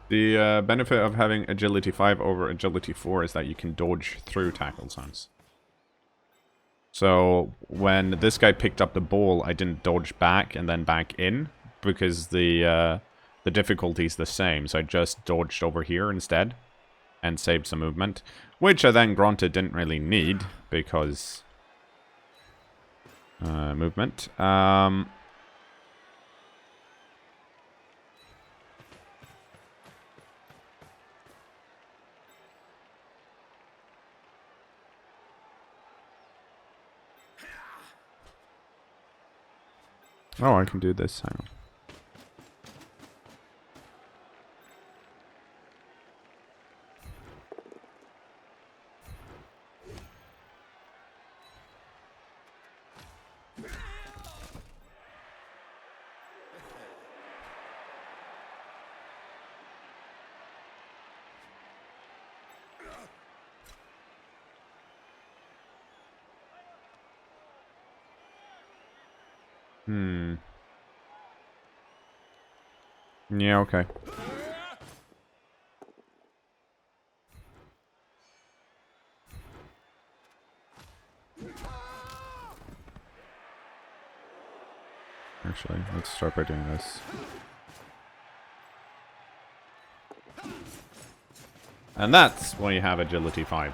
The benefit of having Agility 5 over Agility 4 is that you can dodge through tackle zones. So when this guy picked up the ball, I didn't dodge back and then back in because the difficulty is the same. So I just dodged over here instead and saved some movement, which I then granted didn't really need because movement. Oh, I can do this. Hang on. Yeah, okay. Actually, let's start by doing this. And that's why you have Agility 5.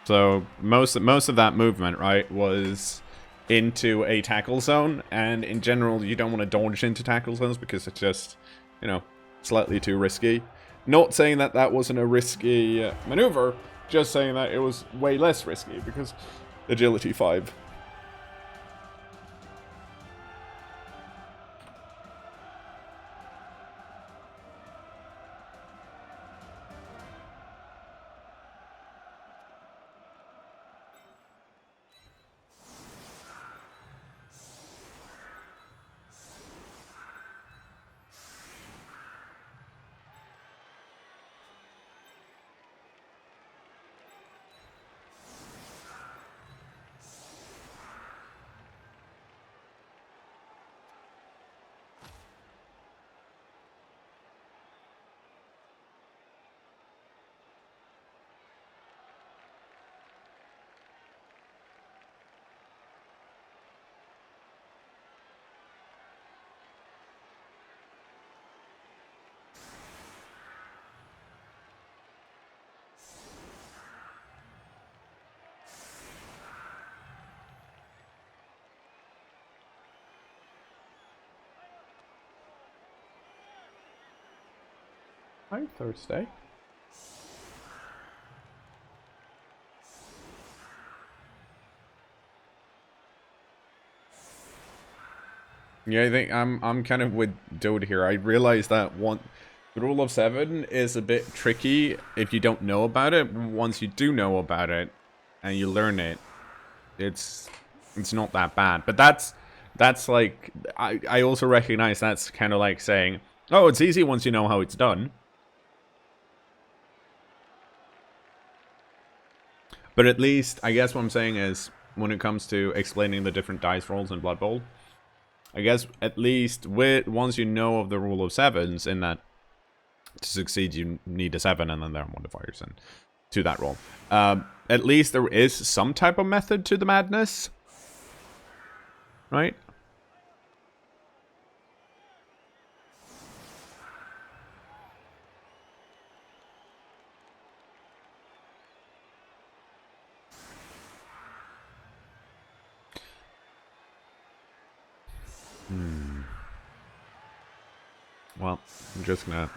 So most of that movement, right, was into a tackle zone, and in general, you don't want to dodge into tackle zones because it's just, you know, slightly too risky. Not saying that that wasn't a risky maneuver, just saying that it was way less risky because Agility 5. Hi, Thursday. Yeah, I think I'm kind of with Dode here. I realize that the rule of 7 is a bit tricky if you don't know about it. Once you do know about it and you learn it, it's not that bad. But that's like I also recognize that's kind of like saying, oh, it's easy once you know how it's done. But at least I guess what I'm saying is when it comes to explaining the different dice rolls in Blood Bowl, I guess at least once you know of the rule of 7s, in that to succeed you need a 7 and then there are modifiers and to that roll. At least there is some type of method to the madness, right? Well, I'm just gonna...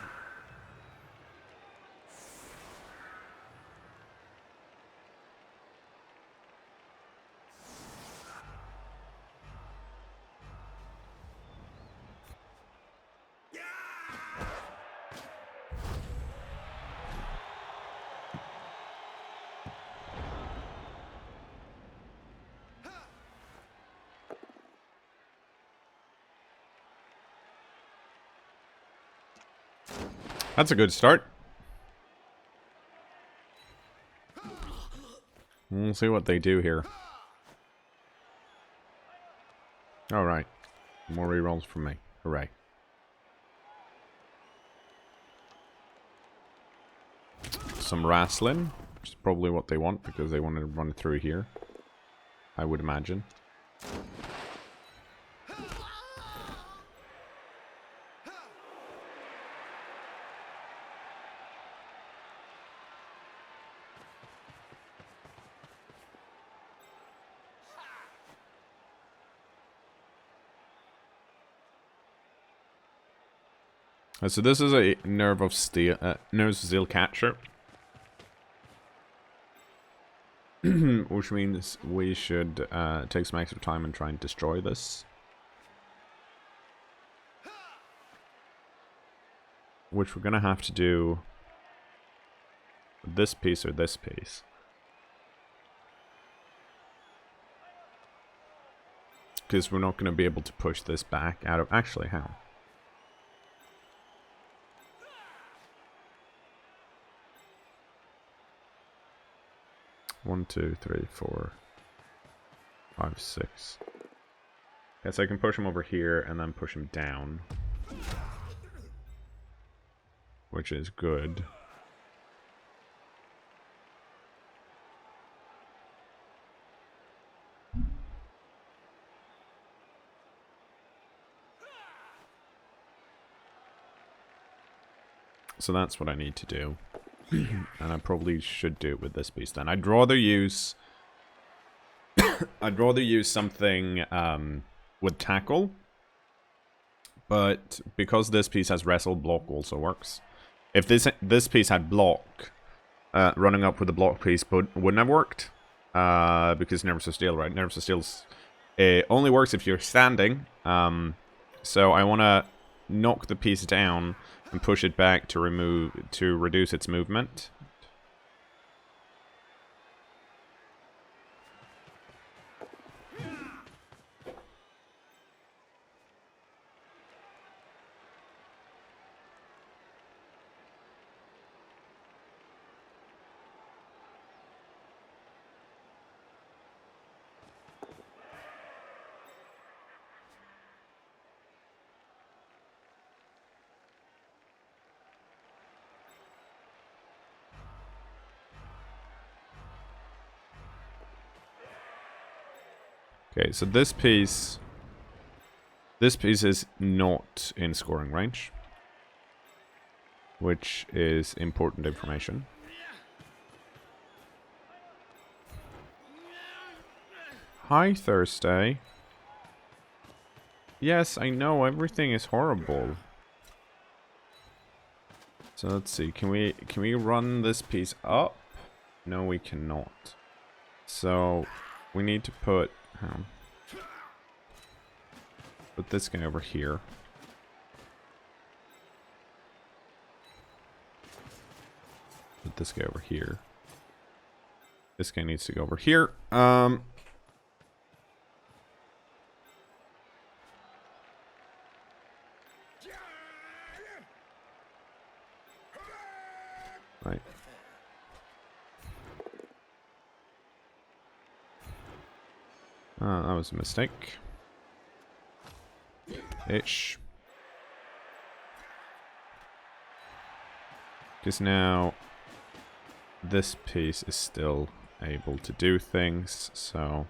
That's a good start. We'll see what they do here. Alright. More rerolls from me. Hooray. Some wrestling, which is probably what they want because they want to run through here, I would imagine. So this is a nerve of steel catcher, which means we should take some extra time and try and destroy this, which we're gonna have to do this piece or this piece, because we're not gonna be able to push this back out of... Actually, how? 1, 2, 3, 4, 5, 6. Yes, I can push him over here and then push him down, which is good. So that's what I need to do. And I probably should do it with this piece then. I'd rather use... I'd rather use something with tackle. But because this piece has wrestle, block also works. If this piece had block, running up with the block piece wouldn't have worked. Because Nerves of Steel, right? Nerves of Steel only works if you're standing. So I want to knock the piece down and push it back to reduce its movement. Okay, so this piece is not in scoring range, which is important information. Hi, Thursday. Yes, I know, everything is horrible. So let's see. Can we run this piece up? No, we cannot. So we need to put this guy over here. Put this guy over here. This guy needs to go over here. Right. That was a mistake. Ish. Because now this piece is still able to do things, so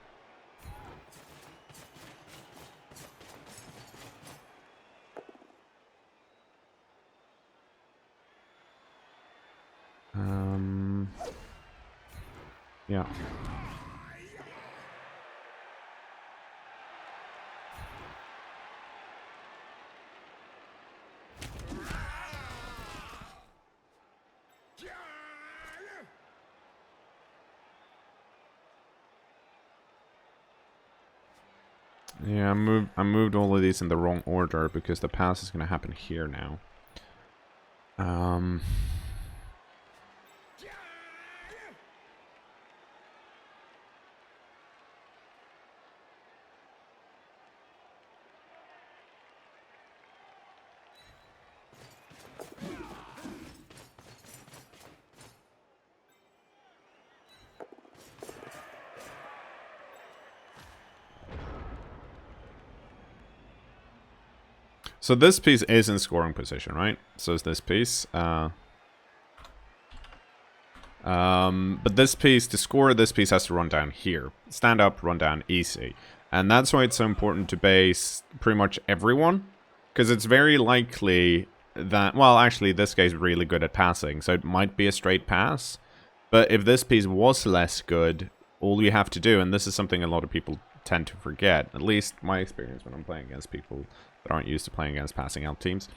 yeah. Yeah, I moved all of these in the wrong order because the pass is going to happen here now. So this piece is in scoring position, right? So is this piece. But this piece, to score, this piece has to run down here. Stand up, run down, easy. And that's why it's so important to base pretty much everyone. Because it's very likely that... Well, actually, this guy's really good at passing, so it might be a straight pass. But if this piece was less good, all you have to do, and this is something a lot of people tend to forget, at least my experience when I'm playing against people that aren't used to playing against passing elf teams,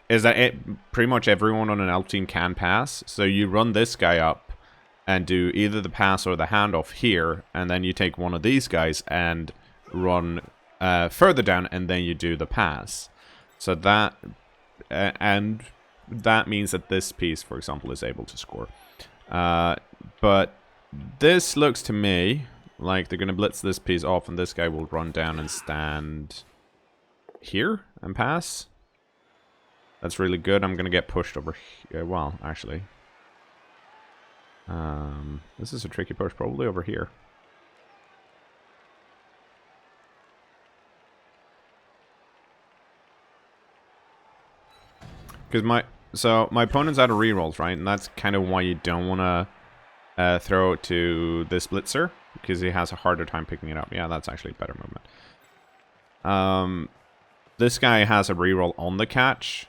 is that pretty much everyone on an elf team can pass. So you run this guy up and do either the pass or the handoff here, and then you take one of these guys and run further down, and then you do the pass. So that and that means that this piece, for example, is able to score. But this looks to me like they're going to blitz this piece off, and this guy will run down and stand here and pass. That's really good. I'm going to get pushed over here. Well, actually. This is a tricky push, probably over here. Because my opponent's out of rerolls, right? And that's kind of why you don't want to throw it to this blitzer, because he has a harder time picking it up. Yeah, that's actually a better movement. This guy has a reroll on the catch.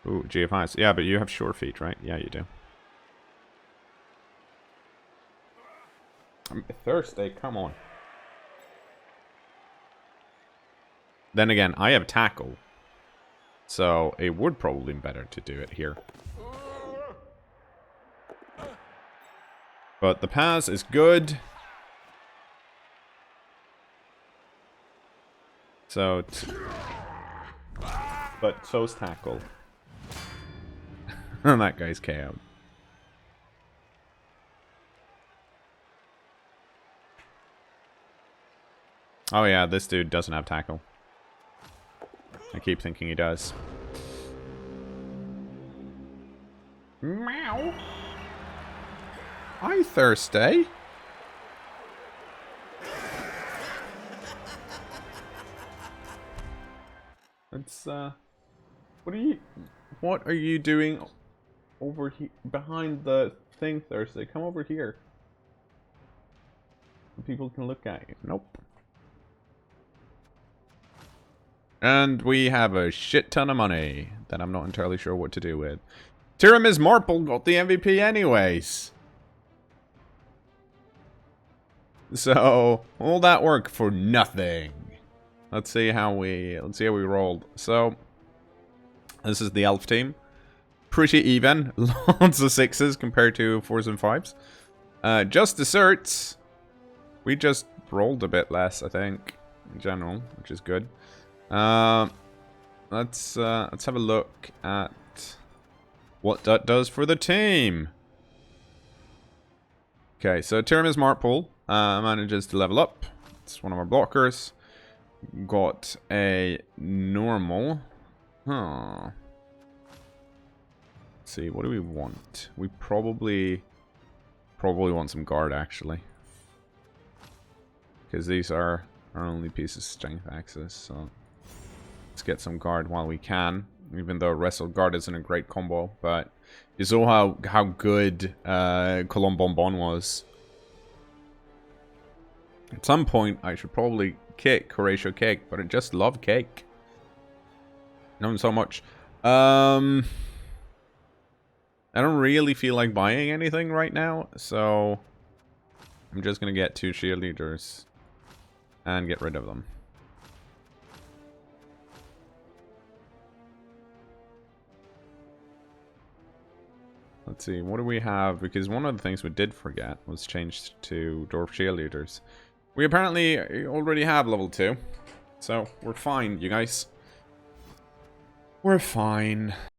Ooh, GFIs. Yeah, but you have sure feet, right? Yeah, you do. I'm thirsty, come on. Then again, I have tackle. So it would probably be better to do it here. But the pass is good. So, but so's tackle. That guy's KO'd. Oh yeah, this dude doesn't have tackle. I keep thinking he does. Meow. Hi, thirsty. It's what are you doing over here behind the thing, Thursday? Come over here. People can look at you. Nope. And we have a shit ton of money that I'm not entirely sure what to do with. Tyramis Marple got the MVP anyways. So, all that work for nothing. Let's see how we rolled. So, this is the elf team. pretty even. Lots of 6s compared to 4s and 5s. Just desserts. We just rolled a bit less, I think, in general, which is good. Let's have a look at what that does for the team. Okay, so Tiramis Martpool manages to level up. It's one of our blockers. Got a normal. Huh. Let's see, what do we want? We probably want some guard, actually. Because these are our only pieces of strength access, so let's get some guard while we can. Even though Wrestle Guard isn't a great combo, but you saw how good Colomb Bonbon was. At some point, I should probably kick Horatio Cake, but I just love cake. Not so much. I don't really feel like buying anything right now, so I'm just gonna get 2 cheerleaders and get rid of them. Let's see, what do we have? Because one of the things we did forget was changed to Dwarf Cheerleaders. We apparently already have level 2. So, we're fine, you guys. We're fine.